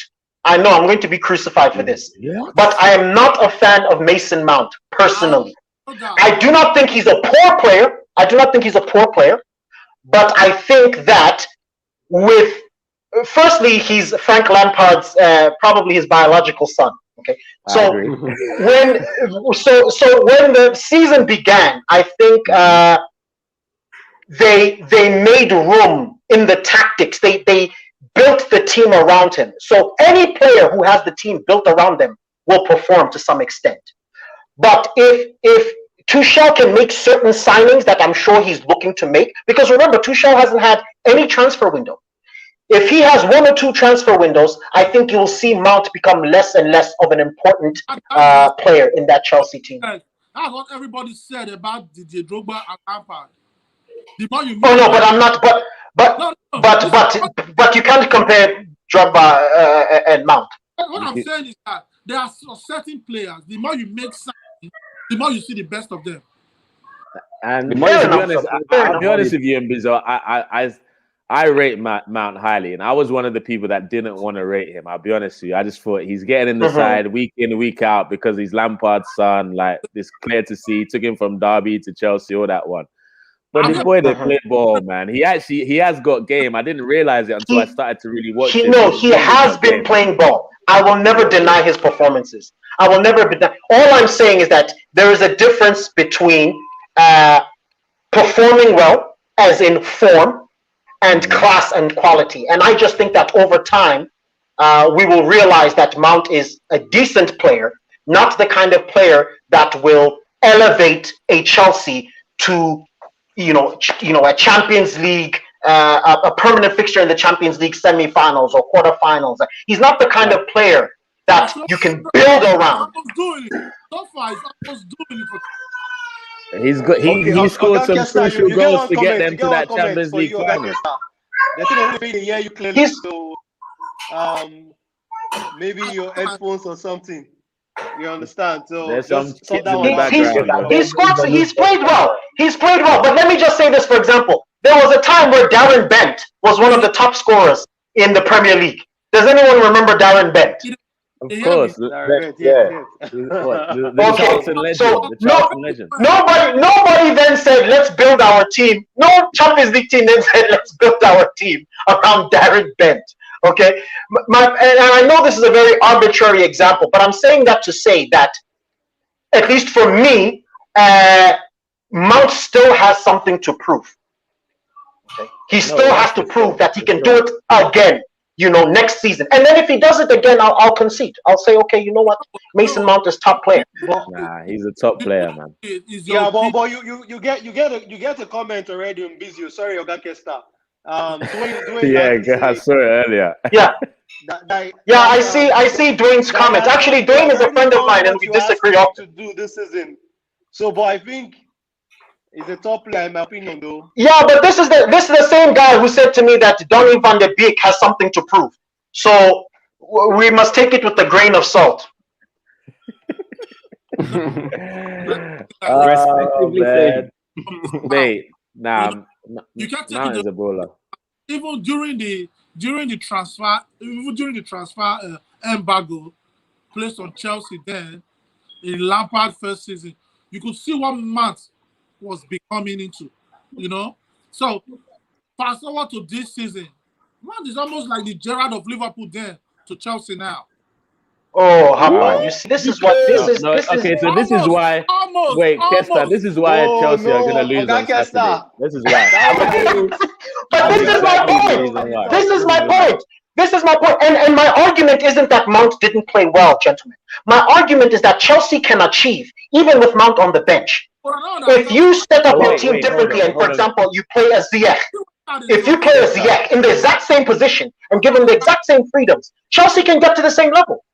I know I'm going to be crucified for this, but I am not a fan of Mason Mount personally. I do not think he's a poor player. But I think that firstly, he's Frank Lampard's probably his biological son. Okay, so when the season began, I think they made room in the tactics. They built the team around him. So any player who has the team built around them will perform to some extent. But if Tuchel can make certain signings that I'm sure he's looking to make, because remember, Tuchel hasn't had any transfer window. If he has one or two transfer windows, I think you'll see Mount become less and less of an important player in that Chelsea team. That's what everybody said about Didier Drogba and Lampard. The more you Oh no, but I'm not. But you can't compare Drogba and Mount. What I'm saying is that there are certain players. The more you make signing, the more you see the best of them. And to be honest, I'll be honest with you, Mbizo. I rate Mount highly, and I was one of the people that didn't want to rate him. I'll be honest with you. I just thought he's getting in the side week in, week out because he's Lampard's son. Like, it's clear to see. He took him from Derby to Chelsea, all that one. But the boy that played ball, man, he has got game. I didn't realize it until I started to really watch him. No, he has been playing ball. I will never deny his performances. I will never deny. All I'm saying is that there is a difference between performing well, as in form, and class and quality. And I just think that over time, we will realize that Mount is a decent player, not the kind of player that will elevate a Chelsea to, a Champions League, a permanent fixture in the Champions League semi-finals or quarterfinals. He's not the kind of player that you can build around. So far, he's doing it for. He's got. He scored some crucial goals to get them to that Champions League final. The thing only being hear you clearly, so maybe your headphones or something. You understand? So there's some just sort that one out. He's played well. He's played well. But let me just say this, for example. There was a time where Darren Bent was one of the top scorers in the Premier League. Does anyone remember Darren Bent? Of course. Okay. So nobody then said, let's build our team. No Champions League team then said, let's build our team around Darren Bent. Okay? And I know this is a very arbitrary example, but I'm saying that to say that, at least for me, Mount still has something to prove. Okay? He still has to prove that he can do it again, next season. And then if he does it again, I'll concede. I'll say, okay, you know what? Mason Mount is top player. Nah, he's a top player, man. Yeah, but you get a comment already on Mbizo. Sorry, Oga Kesta. I saw it earlier. Yeah. I see Dwayne's comments. Actually, Dwayne is a friend of mine, and we disagree often. To do this season. So, but I think he's a top player in my opinion, though. Yeah, but this is the same guy who said to me that Donny van der Beek has something to prove. So we must take it with a grain of salt. Wait, you can't take it. Ebola. Even during the transfer embargo placed on Chelsea then in Lampard first season, you could see what Mount was becoming into, So fast forward to this season, Mount is almost like the Gerrard of Liverpool then to Chelsea now. Oh, how about you see? This is what this is. So this is why. Wait, Kesta. This is why Chelsea are going to lose on Saturday. This is why. But this is my point. This is my point. This is my point. And my argument isn't that Mount didn't play well, gentlemen. My argument is that Chelsea can achieve even with Mount on the bench. If you set up your team differently, and for example, you play a Ziyech. If you play a Ziyech in the exact same position and give him the exact same freedoms, Chelsea can get to the same level.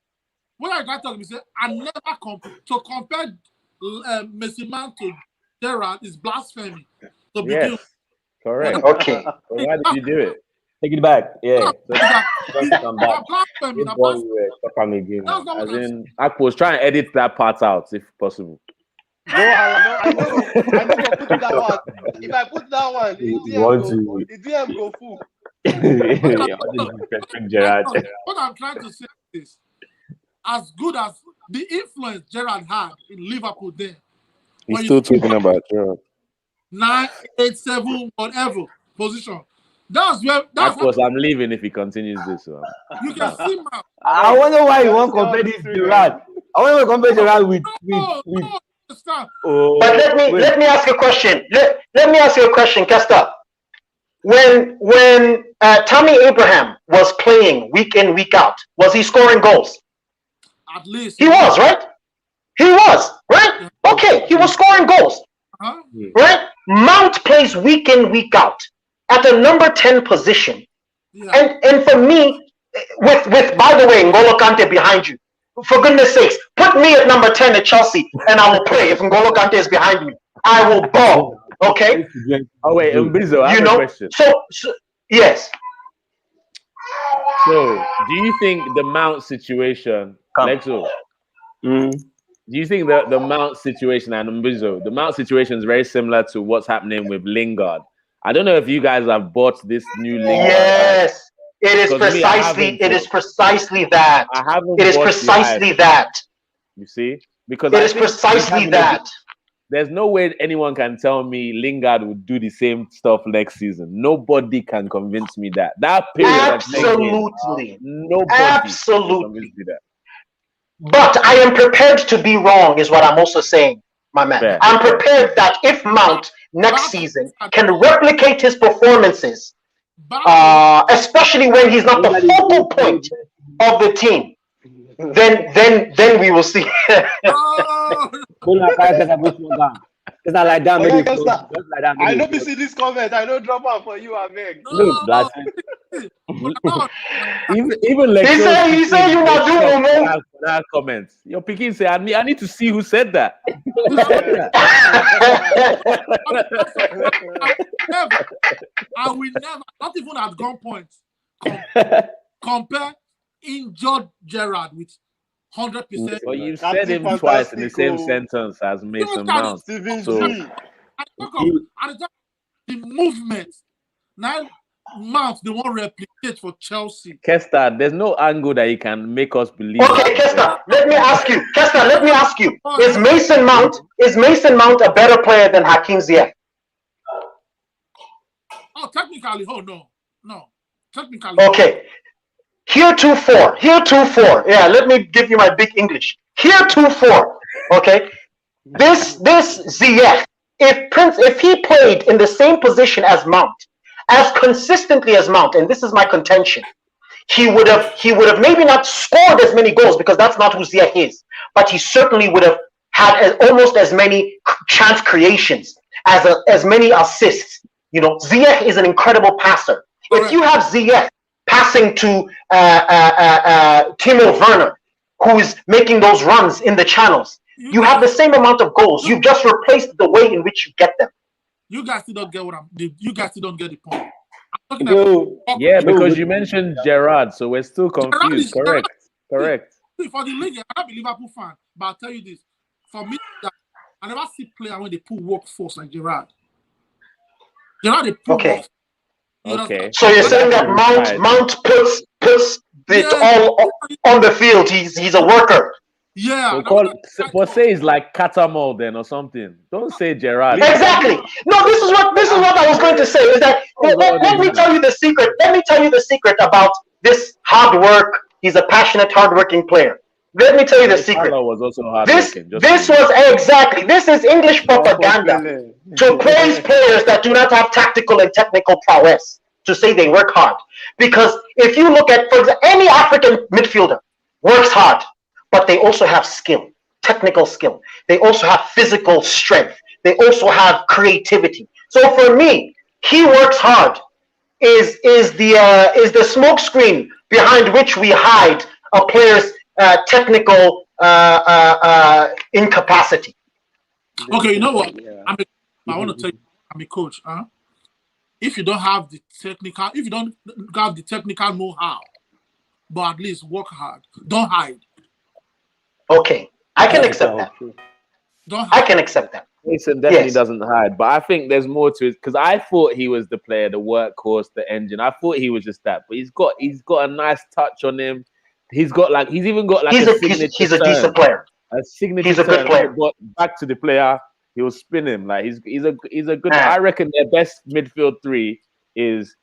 What I got to say, I never compare Messi Mount to Gerrard is blasphemy. Yes, correct. Okay. So why did you do it? Take it back. Yeah. I was trying to edit that part out if possible. No, I know. Put that one. If I put that one, the DM go full. What I'm trying to say is, as good as the influence Gerrard had in Liverpool then, he's still talking about Gerrard. 9, 8, 7, whatever position. That's where. That's Of course, what I'm leaving if he continues this one. you can see, man. I wonder why you won't compare this Gerard. I want to compare Gerard with. No, understand. Oh, But let me ask you a question. Let me ask you a question, Kesta. When Tammy Abraham was playing week in, week out, was he scoring goals? At least He was, right? He was, right? Okay, he was scoring goals, Huh? right? Mount plays week in, week out at the number 10 position. Yeah. And for me, with by the way, N'Golo Kante behind you, for goodness sakes, put me at number 10 at Chelsea and I will play if N'Golo Kante is behind me. I will ball, okay? Oh wait, Mbizo, I You have a know? question. So So, yes. do you think the Mount situation, Lexo, Mm. do you think the Mount situation and Mbizo, the Mount situation is very similar to what's happening with Lingard? I don't know if you guys have bought this new Lingard. Yes. It is Because me, I precisely haven't, that. I haven't It is bought the precisely hype, that. you see? Because It I is think precisely that. there's no way anyone can tell me Lingard would do the same stuff next season. Nobody can convince me that. That period of Absolutely. nobody can Absolutely. convince me that. But I am prepared to be wrong, is what I'm also saying, my man. Fair, I'm fair. prepared that if Mount next season can replicate his performances, especially when he's not the focal point of the team, then we will see. It's not like that. Okay, Maybe Kesta, just like that. I know you see this comment. I know drop out for you, I beg. Look, blasphemy. Even Lexo he said you not do no more. that comment. Your Pekin say, I need to see who said that. I will never, not even at gunpoint, compare injured Gerrard with 100%. But you said him twice in the same sentence as Mason Mount. Steven So G. At the movement, now Mount they won't replicate for Chelsea. Kesta, there's no angle that you can make us believe. Okay, Kesta, let me ask you. Is Mason Mount a better player than Hakim Ziyech? Oh, technically, no. Technically. Okay. Heretofore. Yeah, let me give you my big English. Heretofore. Okay. This Ziyech, if he played in the same position as Mount, as consistently as Mount, and this is my contention, he would have maybe not scored as many goals because that's not who Ziyech is, but he certainly would have had almost as many chance creations, as many assists. You know, Ziyech is an incredible passer. If you have Ziyech passing to Timo Werner, who is making those runs in the channels, you have the same amount of goals. You've just replaced the way in which you get them. You guys still don't get you guys still don't get the point. Yeah, because you mentioned Gerrard, so we're still confused. Correct. For the league, I'm a Liverpool fan, but I'll tell you this. For me, I never see player when they put workforce like Gerrard. Gerrard, they put work. Okay. So you're saying that Mount puts it all on the field. He's a worker. Yeah. So say it's like Catamol then or something. Don't say Gerrard. Exactly. No, this is what I was going to say. Is that let me tell you the secret. Let me tell you the secret about this hard work. He's a passionate, hardworking player. Let me tell you the secret. Was also This is English propaganda to praise players that do not have tactical and technical prowess, to say they work hard. Because if you look at, for example, any African midfielder works hard, but they also have skill, technical skill. They also have physical strength. They also have creativity. So for me, he works hard is the smoke screen behind which we hide a player's technical incapacity. Okay, you know what? I want to tell you, I'm a coach. If you don't have the technical know-how, but at least work hard. Don't hide. Okay, I can accept that. I can accept that. Mason definitely doesn't hide, but I think there's more to it because I thought he was the player, the workhorse, the engine. I thought he was just that, but he's got a nice touch on him. He's even got like he's a decent player. A signature. He's a good player. But back to the player, he will spin him like he's a good. I reckon their best midfield three is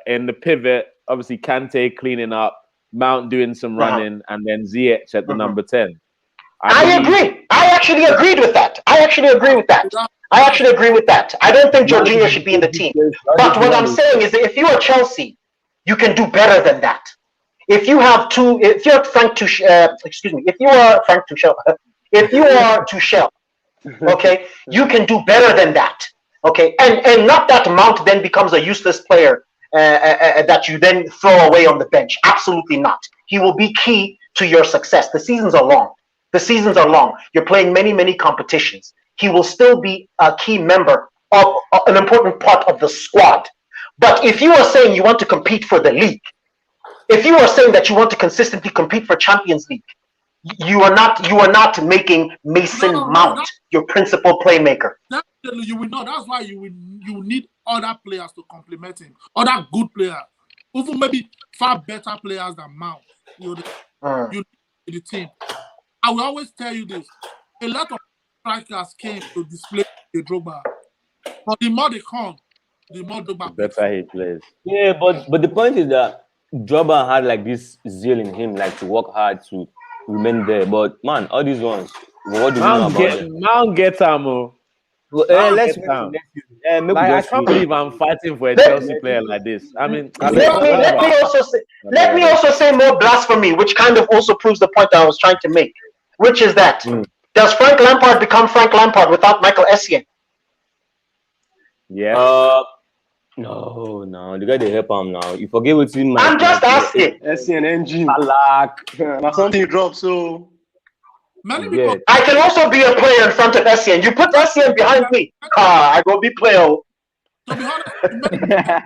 in the pivot, obviously Kante cleaning up, Mount doing some running, and then Ziyech at the number 10. I agree. I actually agreed with that. I actually agree with that. I don't think Jorginho should be in the team. But what I'm saying is that if you are Chelsea, you can do better than that. If you are Frank Tuchel, okay, you can do better than that. Okay, and not that Mount then becomes a useless player that you then throw away on the bench. Absolutely not. He will be key to your success. The seasons are long. You're playing many competitions. He will still be a key member of an important part of the squad. But if you are saying you want to compete for the league, if you are saying that you want to consistently compete for Champions League, you are not making Mason Mount your principal playmaker. You will not. That's why you need other players to complement him. Other good players, even maybe far better players than Mount. You need the team. I will always tell you this: a lot of strikers came to display the Drogba, but the more they come, the more Drogba better he plays. Yeah, but the point is that Drogba had like this zeal in him, like to work hard to remain there. But man, all these ones, what do you know about them? Mount get him. Let's I can't believe I'm fighting for a Chelsea player like this. I mean, let me also say more blasphemy, which kind of also proves the point I was trying to make, which is that does Frank Lampard become Frank Lampard without Michael Essien? Yeah. No, the guy they help him now. You forget what's in my. I'm just asking. Essien engine. Balak. Something dropped, so. Many people. I can also be a player in front of Essien. You put Essien behind me. I go be player. To be honest,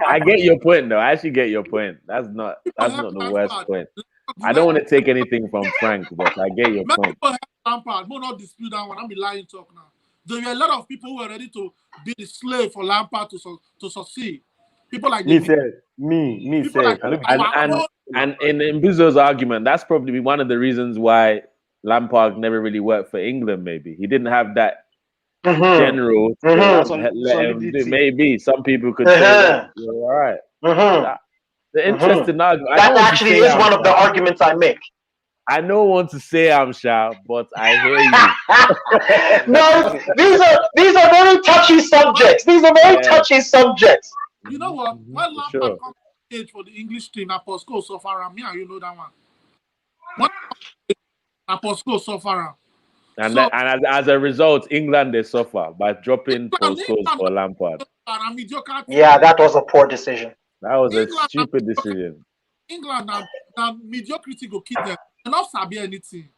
I get your point, though. I actually get your point. That's not the worst point. I don't want to take anything from Frank, but I get your point. People have Lampard. Will not dispute that one. I'm lying talk now. There were a lot of people who were ready to be the slave for Lampard to succeed. People like me. Like, and in Mbizo's argument, that's probably one of the reasons why Lampard never really worked for England. Maybe he didn't have that general. Maybe some people could say that. You're all right. The interesting argument. That actually is one of the arguments I make. I don't want to say I'm shy, but I hear you. No, these are very touchy subjects. You know what? When Lampard comes to age for the English team, Apostle Sofara, you know that one. When Apostle Sofara. And as a result, England they suffer by dropping postcodes for Lampard. Yeah, that was a poor decision. That was a stupid decision. England and mediocrity go keep them. Not sabi anything.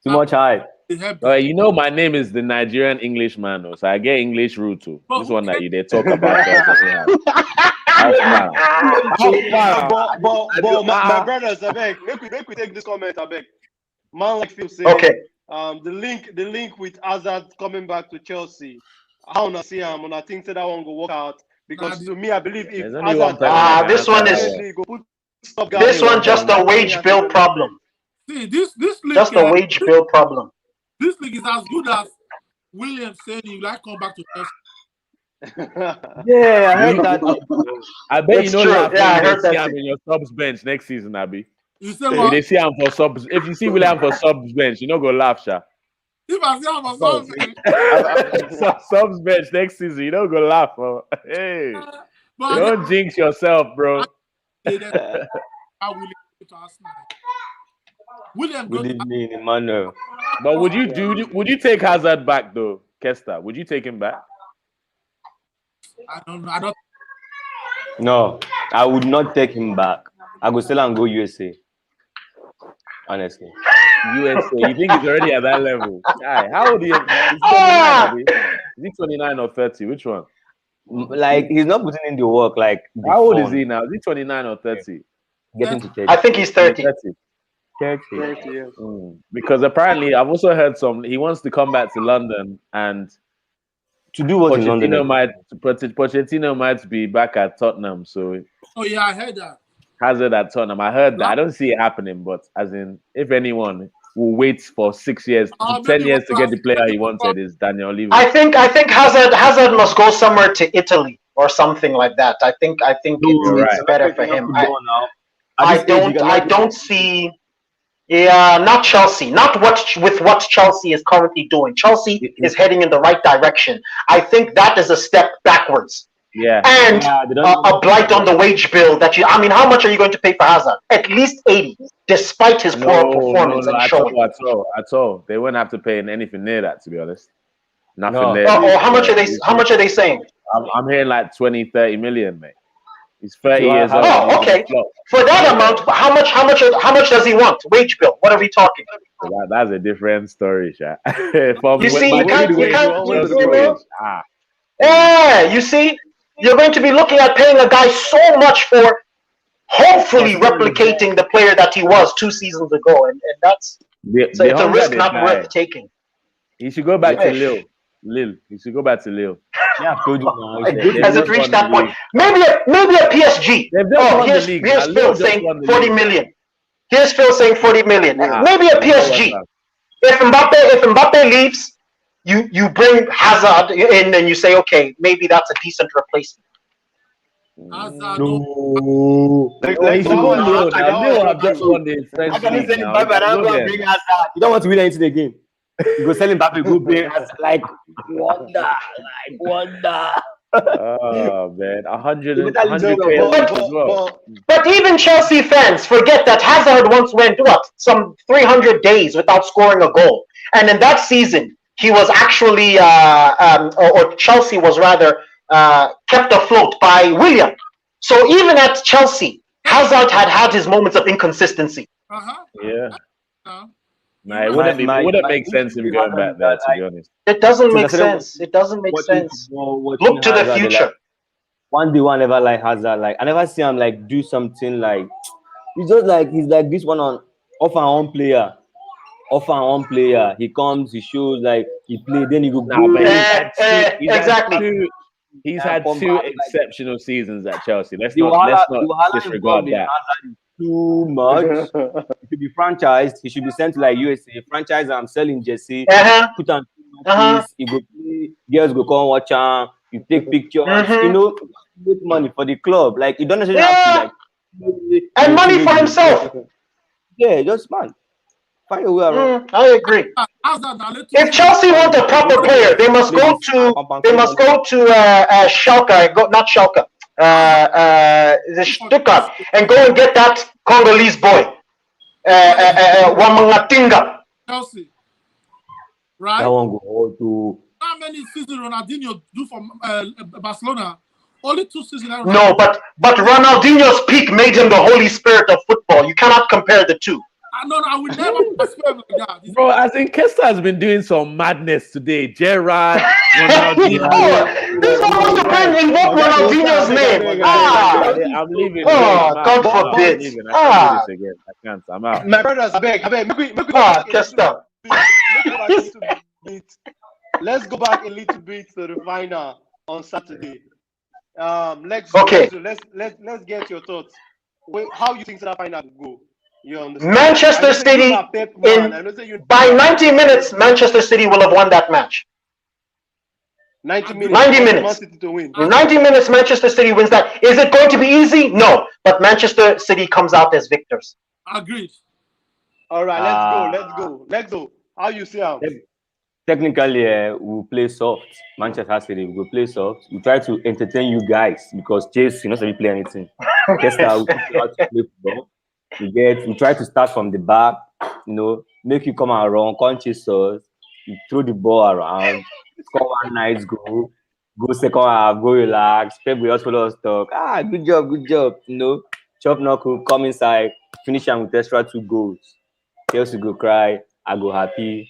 Too much hype. You know my name is the Nigerian Englishman, so I get English root too. This one that you they talk about. But my brothers, I beg, make we take this comment, I beg. Man like Phil say, okay. The link with Hazard coming back to Chelsea. I wanna see him, and I think that one go work out because to me, I believe if Hazard, this one just a wage bill problem. See, this league just a wage bill problem. This league is as good as William saying he like come back to Chelsea. Yeah, I heard that. I bet it's you know that. Yeah, I heard that. In your subs bench next season, Abby. You say what? They see him for subs. If you see William for subs bench, you know go laugh, Sha. If I see him for subs bench, subs bench next season, you don't go laugh. Oh. Hey, don't jinx yourself, bro. William, good evening, Emmanuel. But would you take Hazard back though, Kesta? Would you take him back? I don't. No, I would not take him back. I would still and go USA. Honestly. USA. You think he's already at that level? Guy, how old is he? Is he 29 or 30? Which one? Like he's not putting in the work. Like how old is he now? Is he 29 or 30? Getting to 30. I think he's 30. 30. Yeah. Because apparently I've also heard he wants to come back to London and to do what in London. Pochettino might be back at Tottenham. So yeah, I heard that. Hazard at Tottenham. I heard that. I don't see it happening, but as in, if anyone will wait for 6 years, 10 years to get the player he wanted, is Daniel Levy. I think Hazard must go somewhere to Italy or something like that. I think it's better for him. I don't see. Yeah, not Chelsea. Not with what Chelsea is currently doing. Chelsea is heading in the right direction. I think that is a step backwards. Yeah. And a blight on the wage bill that you. I mean, how much are you going to pay for Hazard? At least 80, despite his poor performance and showing. At all. They wouldn't have to pay anything near that, to be honest. Nothing there. Oh, how much are they? How much are they saying? I'm hearing like 20, 30 million, mate. He's 30 years old. Oh, okay. For that amount, how much does he want? Wage bill. What are we talking? That's a different story, Sha. You see, you can't. Yeah, you see, you're going to be looking at paying a guy so much for hopefully replicating the player that he was 2 seasons ago, and that's it's a risk not worth taking. He should go back to Lille. He should go back to Lille. Yeah, has it reached that point? Maybe a PSG. Here's Phil saying 40 million. Here's Phil saying 40 million. Maybe a PSG. If Mbappe leaves, you bring Hazard in and you say, okay, maybe that's a decent replacement. Hazard. No. You don't want to win anything again. You go sell Mbappe, go bring like wonder. Oh man, 100 But even Chelsea fans forget that Hazard once went some 300 days without scoring a goal, and in that season he was actually or Chelsea was rather kept afloat by William. So even at Chelsea, Hazard had his moments of inconsistency. Yeah. It wouldn't make sense if we going back there, to be honest. It doesn't make sense. It doesn't make sense. Look to the future. One day, one never like Hazard. Like I never see him like do something like he's like this one off and on player. He comes, he shows like he played, then he go. Exactly. He's had 2 exceptional seasons at Chelsea. Let's not disregard that. Too much. He should be franchised. He should be sent to like USA. Franchise. I'm selling Jesse. Put on he go play. Girls go come watch him. You take pictures. You know, make money for the club. Like you don't necessarily have to like and money for himself. Yeah, just man. Find a way around. I agree. If Chelsea want a proper player, they must go to Schalke. Not Schalke. The Stuttgart and go and get that Congolese boy, Wamangatinga. Chelsea, right? That one go to. How many seasons Ronaldinho do for Barcelona? Only 2 seasons. No, but Ronaldinho's peak made him the Holy Spirit of football. You cannot compare the two. No, I will never compare with that. Bro, I think Kesta has been doing some madness today. Gerrard, Ronaldinho. This one wants to invoke Ronaldinho's name. I'm leaving. God forbid. I can't do this again. I can't. I'm out. My brothers, I beg. Kesta. Let's go back a little bit to the final on Saturday. Okay. Let's get your thoughts. How you think that final will go? You understand? Manchester City by 90 minutes. Manchester City will have won that match. 90 minutes. 90 minutes. To win. 90 minutes. Manchester City wins that. Is it going to be easy? No. But Manchester City comes out as victors. Agreed. All right. Let's go. How you see him? Technically, we'll play soft. Manchester City will play soft. We try to entertain you guys because Chase, you know, so we play anything. Kesta will teach you how to play football. We try to start from the back, you know, make you come around, can't chase us, you throw the ball around, score one nice goal, go second half, go relax, Pep will just follow us talk. Good job, you know, chop knuckle, come inside, finish him with extra 2 goals. Chelsea go cry, I go happy.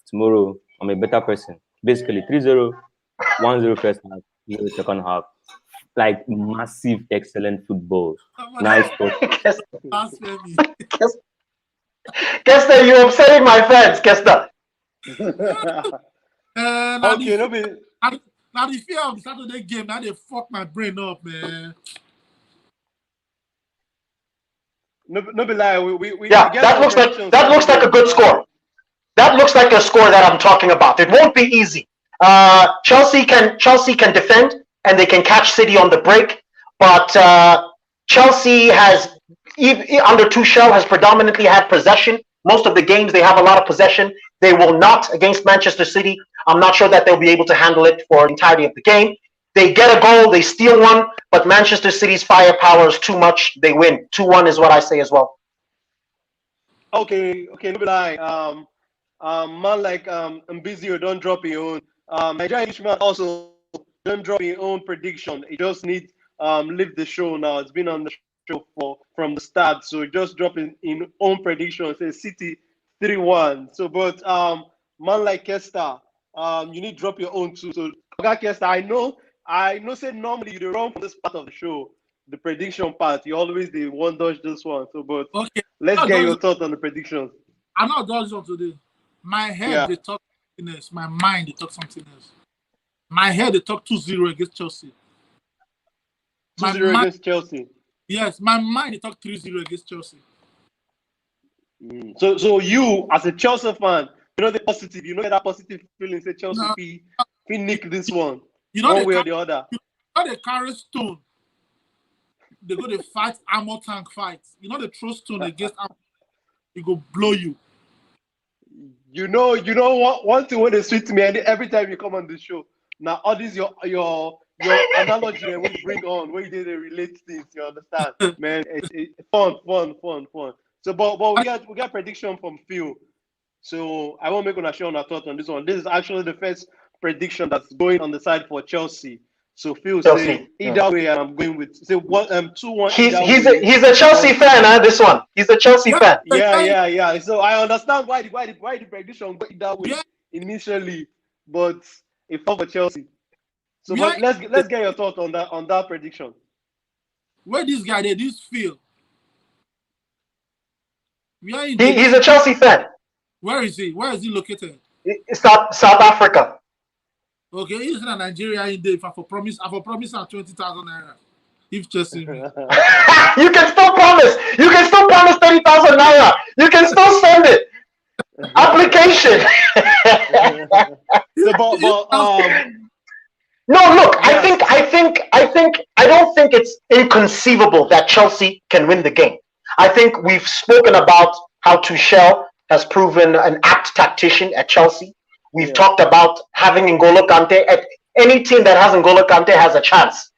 Tomorrow, I'm a better person. Basically, 3-0, 1-0 first half, 0 second half. Like massive, excellent football. Nice talk. Kesta, you're upsetting my fans, Kesta. Okay, now the fear of the Saturday game, now they fuck my brain up, man. No be lie. That looks like a good score. That looks like a score that I'm talking about. It won't be easy. Chelsea can defend. and they can catch City on the break. But Chelsea has, under Tuchel, has predominantly had possession. Most of the games, they have a lot of possession. They will not against Manchester City. I'm not sure that they'll be able to handle it for the entirety of the game. They get a goal, they steal one, but Manchester City's firepower is too much. They win. 2-1 is what I say as well. Okay, no be lie. Man like Mbizo don't drop your own. Naija Englishman also don't drop your own prediction. He just needs leave the show now. It's been on the show from the start, so just drop in own prediction. Say City 3-1. So, but man like Kesta, you need to drop your own too. So, Kesta, I know. Say normally you run from this part of the show, the prediction part. You always the one dodge this one. So, but Okay. let's get your thoughts on the predictions. I'm not dodging today. My head they talk something else. My mind they talk something else. My head they talk 2-0 against Chelsea. 2-0 against Chelsea. Yes, my mind they talk 3-0 against Chelsea. So you as a Chelsea fan, you know the positive. You know that positive feeling. Say Chelsea, we nick this one. You know one way or the other. You know they carry stone. They go to fight armor tank fights. You know they throw stone against armor. It go blow you. You know what one thing when they sweet me and every time you come on the show. Now all these your analogy and we bring on where you did relate things, you understand? Man, it's fun. So but we got prediction from Phil. So I won't make a show on our thought on this one. This is actually the first prediction that's going on the side for Chelsea. So Phil say either way, I'm going with say 2-1. He's a Chelsea fan, huh? This one. He's a Chelsea fan. Yeah. So I understand why the prediction went that way initially, but it fell for Chelsea. So but let's get your thoughts on that prediction. Where this guy did this Phil? He's a Chelsea fan. Where is he? Where is he located? South Africa. Okay, he's in Nigeria in day. If I for promise her 20,000 naira. If Chelsea, you can still promise. You can still promise 30,000 naira. You can still send it. Application. No, look. I don't think it's inconceivable that Chelsea can win the game. I think we've spoken about how Tuchel has proven an apt tactician at Chelsea. We've talked about having N'Golo Kante. At any team that has N'Golo Kante has a chance.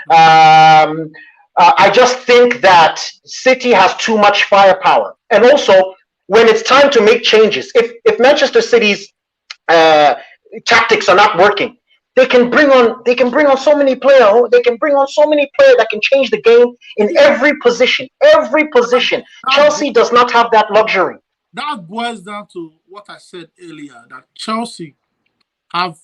I just think that City has too much firepower. And also, when it's time to make changes, if Manchester City's tactics are not working, they can bring on so many players. They can bring on so many players that can change the game in every position. Chelsea does not have that luxury. That boils down to what I said earlier, that Chelsea have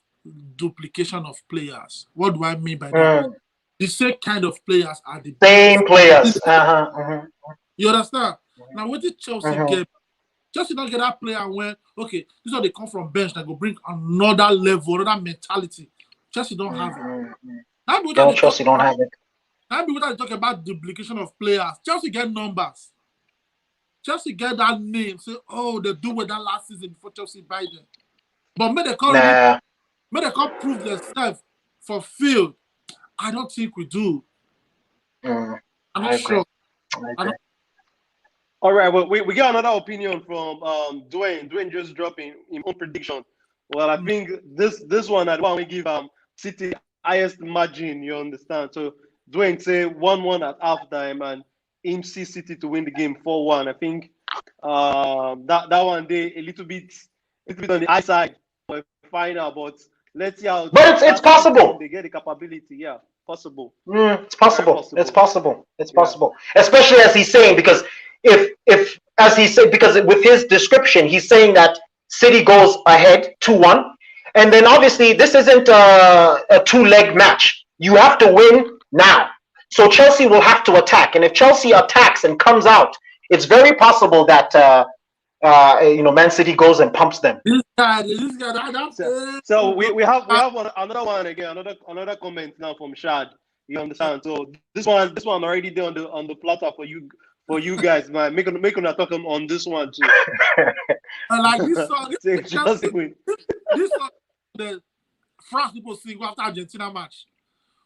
duplication of players. What do I mean by that? The same kind of players are the same players. You understand? Now, what did Chelsea get? Chelsea don't get that player when, okay, this is how they come from bench that go bring another level, another mentality. Chelsea don't have it. Chelsea don't have it. Now, people that talk about duplication of players, Chelsea get numbers. Chelsea get that name. Say, oh, they do with that last season before Chelsea buy them. But may they come prove themselves for field. I don't think we do. I'm not sure. All right, well, we got another opinion from Dwayne. Dwayne just dropping his own prediction. Well, I think this one I want to give City highest margin. You understand? So Dwayne say 1-1 at halftime and him see City to win the game 4-1. I think that one day a little bit on the high side for a final, but let's see how. But it's possible. They get the capability, yeah, possible. It's possible. It's possible. Especially as he's saying, because if as he said, because with his description, he's saying that City goes ahead 2-1, and then obviously this isn't a two-leg match. You have to win now. So Chelsea will have to attack, and if Chelsea attacks and comes out, it's very possible that Man City goes and pumps them. So we have another one again, another comment now from Shad. You understand? So this one already there on the platter for you guys, man. Make a talk on this one too. Like this song, this song, the France people sing after Argentina match.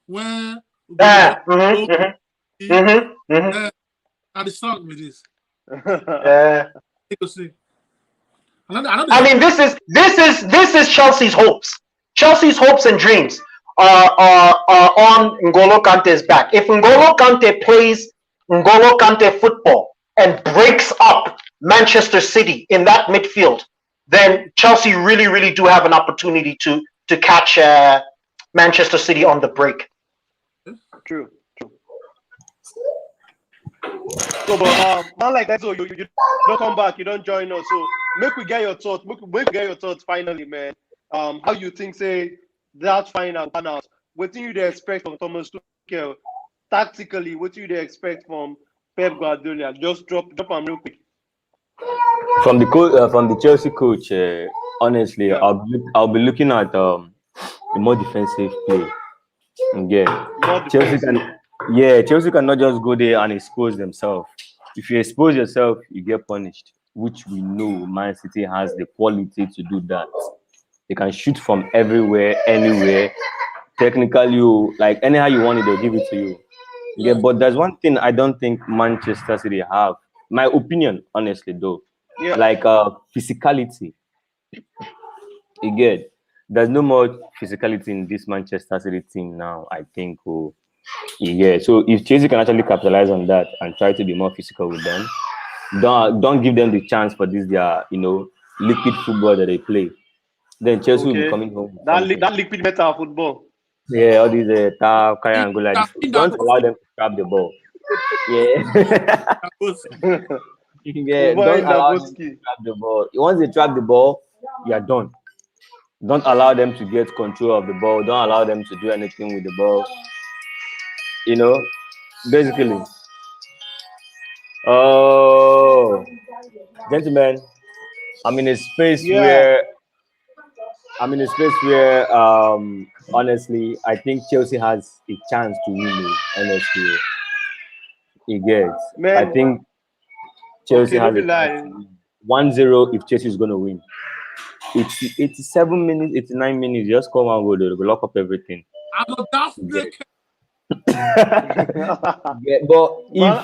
when and the song with this. I mean, this is Chelsea's hopes. Chelsea's hopes and dreams are on N'Golo Kante's back. If N'Golo Kante plays N'Golo Kante football and breaks up Manchester City in that midfield, then Chelsea really, really do have an opportunity to catch Manchester City on the break. True. So, but not like that. So you don't come back, you don't join us. So make we get your thoughts. Make we get your thoughts finally, man. How you think say that final pan out? What do you expect from Thomas Tuchel tactically? What do you expect from Pep Guardiola? Just drop them real quick. From the Chelsea coach, honestly, Yeah. I'll be looking at a more defensive play. Yeah, Chelsea cannot just go there and expose themselves. If you expose yourself, you get punished, which we know Man City has the quality to do that. They can shoot from everywhere, anywhere. Technically, like anyhow you want it, they'll give it to you. Yeah, but there's one thing I don't think Manchester City have. My opinion, honestly, though, like physicality. Again, there's no more physicality in this Manchester City team now, I think. So if Chelsea can actually capitalize on that and try to be more physical with them, don't give them the chance for this their liquid football that they play. Then Chelsea will be coming home. That liquid metal football. Yeah, all these carry and go like this. Don't allow them to grab the ball. Yeah. Don't allow them to grab the ball. Once they trap the ball, you are done. Don't allow them to get control of the ball. Don't allow them to do anything with the ball. Basically. Oh, gentlemen, I'm in a space where honestly, I think Chelsea has a chance to win. Honestly, I think Chelsea has a chance to win. 1-0 if Chelsea is going to win. It's 87 minutes, 89 minutes. Just come and go. They'll lock up everything. But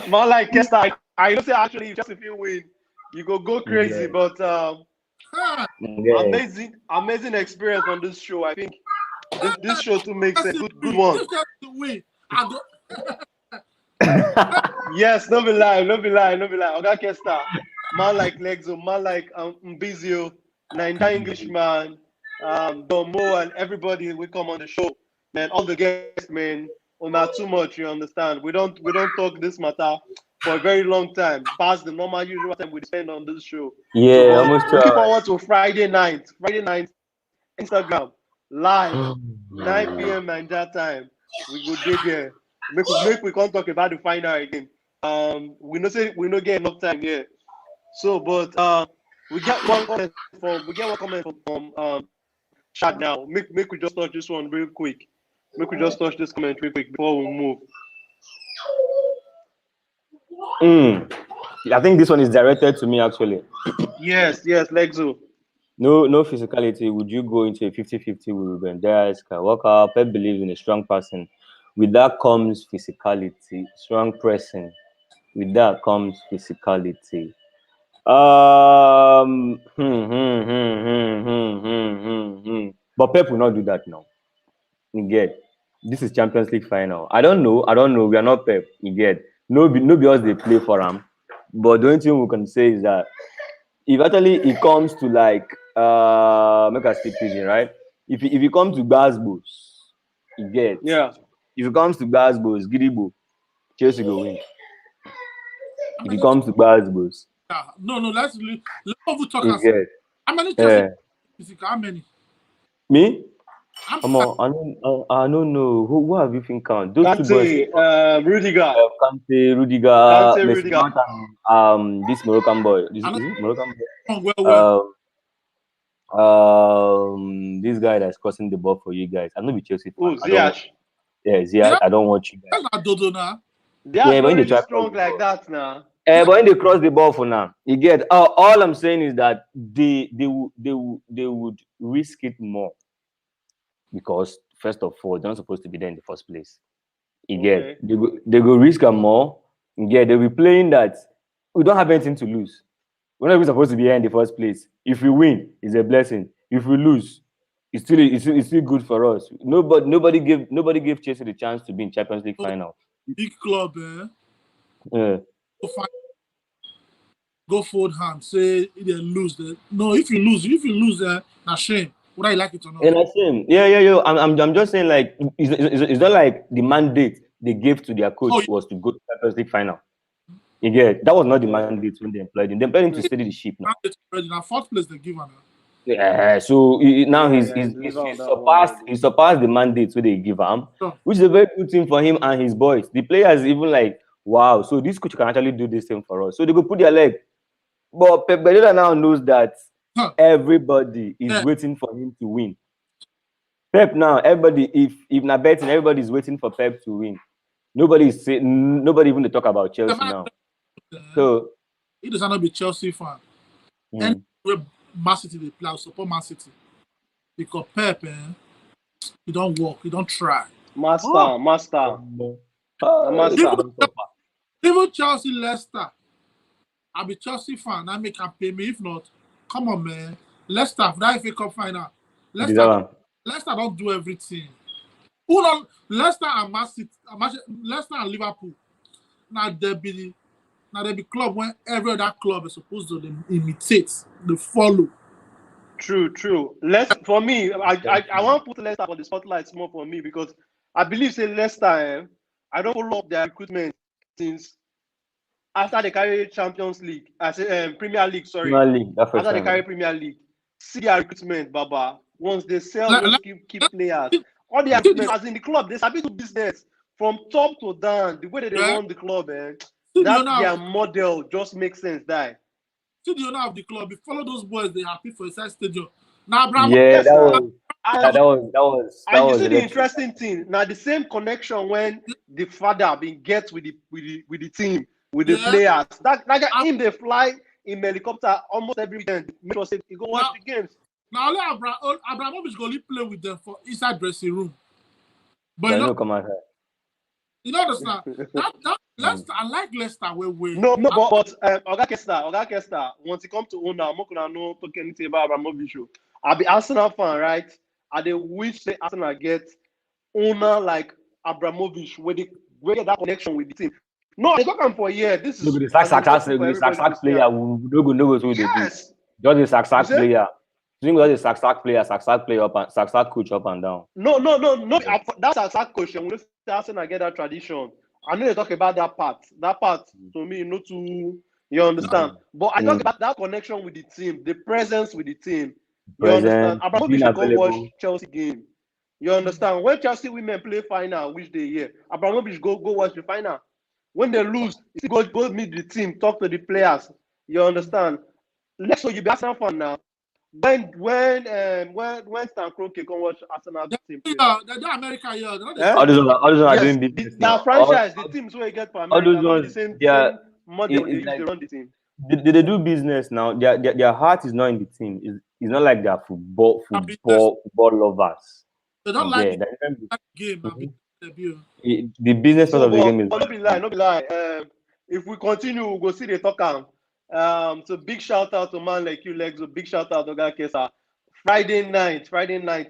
more like Kesta, I don't say actually just if you win, you go crazy. But amazing experience on this show. I think this show too makes a good one. Yes, no be lie. Oga Kesta, man like Lexo, man like Mbizo, Naija Englishman, Domo, and everybody we come on the show. Man, all the guests, man, not too much. You understand? We don't talk this matter for a very long time, past the normal usual time we spend on this show. Yeah, almost. Looking forward to Friday night, Instagram live, 9 p.m. Naija time. We go dig there. Make we can't talk about the final again. We no get enough time here. So, but we get one comment from chat now. Make we just touch this one real quick. Make we just touch this comment real quick before we move. I think this one is directed to me actually. Yes, Lexo. No physicality. Would you go into a 50-50 with Ruben Dias? Walker, Pep believes in a strong person. With that comes physicality, strong pressing. With that comes physicality. But Pep will not do that now. You get, this is Champions League final. I don't know. We are not Pep. You get, no because they play for him. But the only thing we can say is that if actually it comes to like make us speak Pidgin, right? If it comes to Glasgow, you get. Yeah. If it comes to Glasgow, Gidibo, Chelsea will win. If it comes to Glasgow. No, let's talk. How many Chelsea? How many? Me? I don't know. Who have you think count? Those two boys. Rudiger. Kante, Rudiger. And this Moroccan boy. Is it Moroccan boy? This guy that's crossing the ball for you guys. I'm not with Chelsea. Oh, Ziyech. Ziyech. I don't want you guys. That's not Dodo now. They are really strong like that now. But when they cross the ball for now, you get. All I'm saying is that they would risk it more. Because first of all, they're not supposed to be there in the first place. You get they go risk them more. You get they'll be playing that we don't have anything to lose. We're not even supposed to be here in the first place. If we win, it's a blessing. If we lose, it's still good for us. Nobody gave Chelsea the chance to be in Champions League final. Big club, Yeah. Go forward hand. Say they lose. No, if you lose, na shame. Whether you like it or not. And that's him. Yeah. I'm just saying, like, it's not like the mandate they gave to their coach was to go to Champions League final. You get that was not the mandate when they employed him. They employed him to steady the ship now. Now fourth place they give him. Yeah, so now he surpassed the mandate where they give him, which is a very good thing for him and his boys. The players even like, wow, so this coach can actually do this thing for us. So they go put their leg. But Pep Guardiola now knows that everybody is waiting for him to win. Pep now, everybody, if not betting, everybody is waiting for Pep to win. Nobody even to talk about Chelsea now. So he does not be Chelsea fan. And Man City they play, I support Man City. Because Pep, he don't work, he don't try. Master. Even Chelsea, Leicester. I'll be Chelsea fan. I make him pay me. If not, come on, man. Leicester, that FA Cup final. Leicester don't do everything. Leicester and Man City, Leicester and Liverpool. Now they be club when every other club is supposed to imitate, they follow. True. For me, I want to put Leicester on the spotlight more for me because I believe say Leicester, I don't follow up their recruitment since after they carry Champions League, I say Premier League, sorry. After they carry Premier League, see their recruitment, Baba. Once they sell those key players, all the recruitment as in the club, they sabi do business from top to down. The way that they run the club, that their model just makes sense. See the owner of the club, you follow those boys, they happy for a side stadium. Now, that was the interesting thing. Now the same connection when the father been gets with the team, with the players. That guy him they fly in helicopter almost every weekend. Make sure say he go watch the games. Now only Abramovich go play with them for inside dressing room. But you know understand that Leicester, I like Leicester where No, but Oga Kesta, once he come to owner, I'm not gonna know talk anything about Abramovich. I'll be Arsenal fan, right? I they wish the Arsenal get owner like Abramovich where they get that connection with the team. No, they talk for a year. This is the sack player. We don't know what they do. Just the sack player. You think that's a sack player up and sack coach up and down? No. That's a sack coach. And we Arsenal get that tradition. I know they talk about that part. That part to me, not too. You understand? But I talk about that connection with the team, the presence with the team. You understand? Abramovich should go watch Chelsea game. You understand? When Chelsea women play final, which they hear, Abramovich go watch the final. When they lose, he go meet the team, talk to the players. You understand? Lexo, you be Arsenal fan now. When Stan Kroenke come watch Arsenal team play. The America, all those are doing business. Now franchise, the teams where you get for America, all those ones, the same model they use to run the team. They do business now. Their heart is not in the team. It's not like they are football lovers. They don't like the game. The business part of the game is. But not be lie. If we continue, we'll go see the talk on. So big shout out to man like you, Lexo. Big shout out to Kesta. Friday night,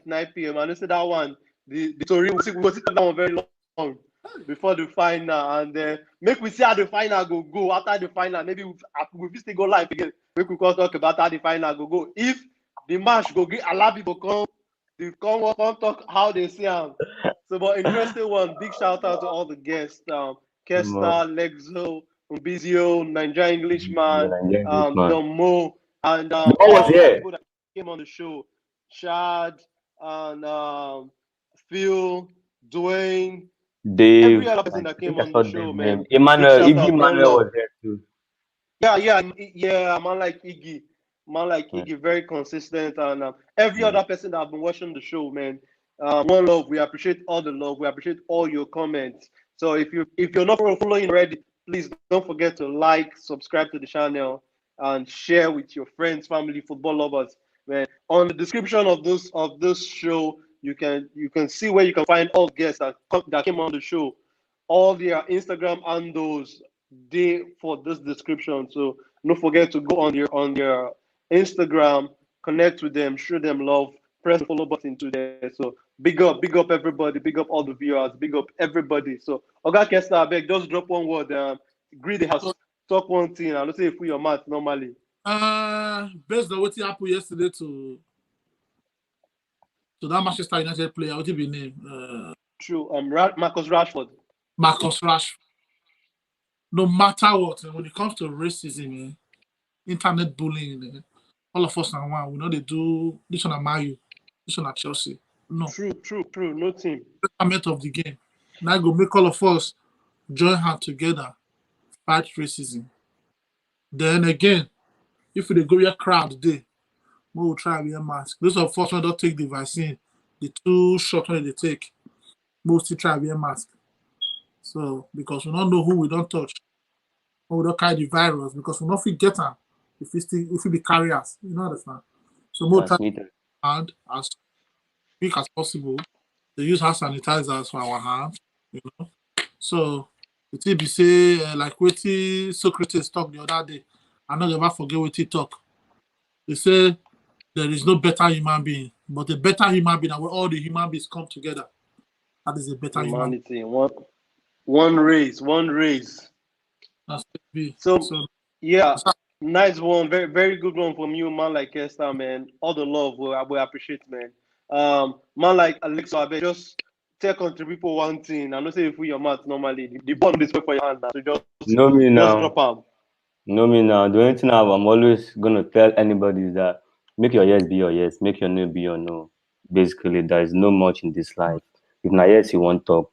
9 p.m. I know say that one. The story we'll see that one very long before the final, and make we see how the final go after the final. Maybe we still go live again. We could talk about how the final go. If the match go get allow people come talk how they see them. So, but interesting one. Big shout out to all the guests. Kesta, Lexo, Mbizo, Naija Englishman, Mo, and all the people that came on the show. Chad and Phil, Dwayne, Dave, every other person that came on the show, man. Emmanuel was there too. Yeah, man like Iggy, very consistent, and every other person that have been watching the show, man. One love. We appreciate all the love. We appreciate all your comments. So if you're not following already, please don't forget to like, subscribe to the channel, and share with your friends, family, football lovers. Man, on the description of this show, You can see where you can find all guests that came on the show, all their Instagram handles there for this description. So don't forget to go on their Instagram, connect with them, show them love, press the follow button to there. So big up everybody, big up all the viewers, big up everybody. So Oga Kesta, I beg, just drop one word. Greet the house, talk one thing. I don't say if we your mouth normally. Based on what happened yesterday to that Manchester United player, what did he name? True. Marcus Rashford. Marcus Rashford. No matter what, when it comes to racism, internet bullying, all of us now one. We know they do this one at Mayu, this one at Chelsea. No. True. No team. Element of the game. Now go make all of us join hands together, fight racism. Then again, if we go your crowd today, we will try to wear mask. Those of us who don't take the vaccine, the 2 shots when they take, mostly try to wear mask. So because we don't know who we don't touch, or we don't carry the virus, because we don't get them if we be carriers, you know understand. So more time and as quick as possible, they use hand sanitizers for our hands, you know. So it be say like what Socrates talked the other day. I not ever forget what he talk. They say there is no better human being, but a better human being, and where all the human beings come together, that is a better humanity. One race. That's it. So yeah, nice one, very very good one from you, man. Like Kesta, man. All the love we appreciate, man. Man like Lexo, I bet just take on to people one thing. I know say if we your mouth normally, the ball this way for your hand now. So just Know me now. Just drop them. Know me now. The only thing I'm always gonna tell anybody is that make your yes be your yes, make your no be your no. Basically, there is no much in this life. If na yes you want talk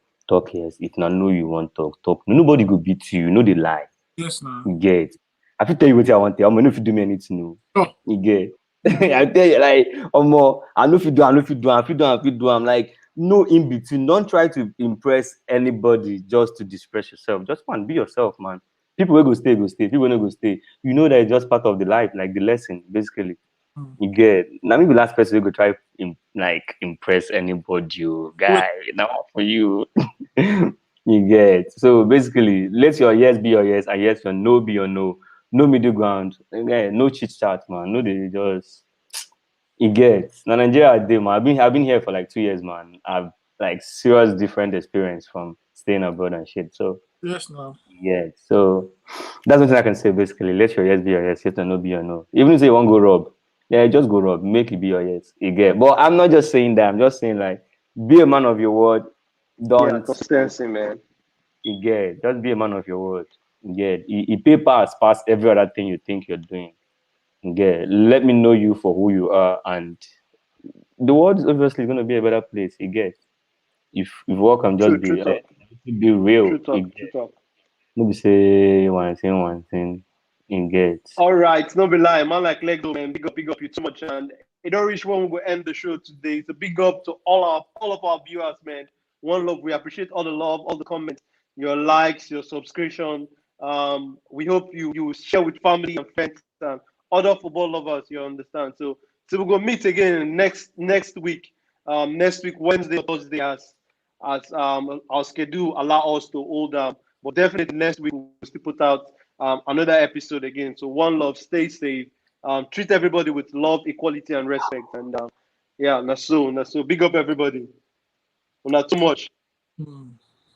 yes. If na no you want talk. Nobody go beat you. You know the lie. Yes, now. You get. I fit tell you what I want. I'm know if you do me anything. No. Oh. You get. I tell you like, I know if you do. I'm like no in between. Don't try to impress anybody just to express yourself. Just be yourself, man. People will go stay. People will not go stay. You know that it's just part of the life, like the lesson, basically. You get. Now maybe last person will go try impress anybody, guy. Now for you, you get. So basically, let your yes be your yes, and yes your no be your no. No middle ground. Again, no chit chat, man. No, they just. You get. Now Nigeria, man. I've been here for like 2 years, man. I've like serious different experience from staying abroad and shit. So. Yes, no. Yeah, so that's one thing I can say basically. Let your yes be your yes, yes or no be your no. Even if you want to go rob, just go rob. Make it be your yes. You get. But I'm not just saying that. I'm just saying like, be a man of your word. Don't. Consistency, man. You get. Just be a man of your word. You get. You pay past every other thing you think you're doing. You get. Let me know you for who you are, and the world is obviously going to be a better place. You get. If work can just be real. True talk. Maybe say one thing, in get. All right, no be lie, man. Like Lexo, man, big up you too much, and it don't reach when we go end the show today. It's a big up to all of our viewers, man. One love, we appreciate all the love, all the comments, your likes, your subscription. We hope you share with family and friends and other football lovers. You understand? So we're gonna meet again next week. Next week Wednesday or Thursday as our schedule allow us to hold but definitely next week we'll still put out another episode again. So one love, stay safe, treat everybody with love, equality, and respect. And yeah, that's so big up everybody. Not too much.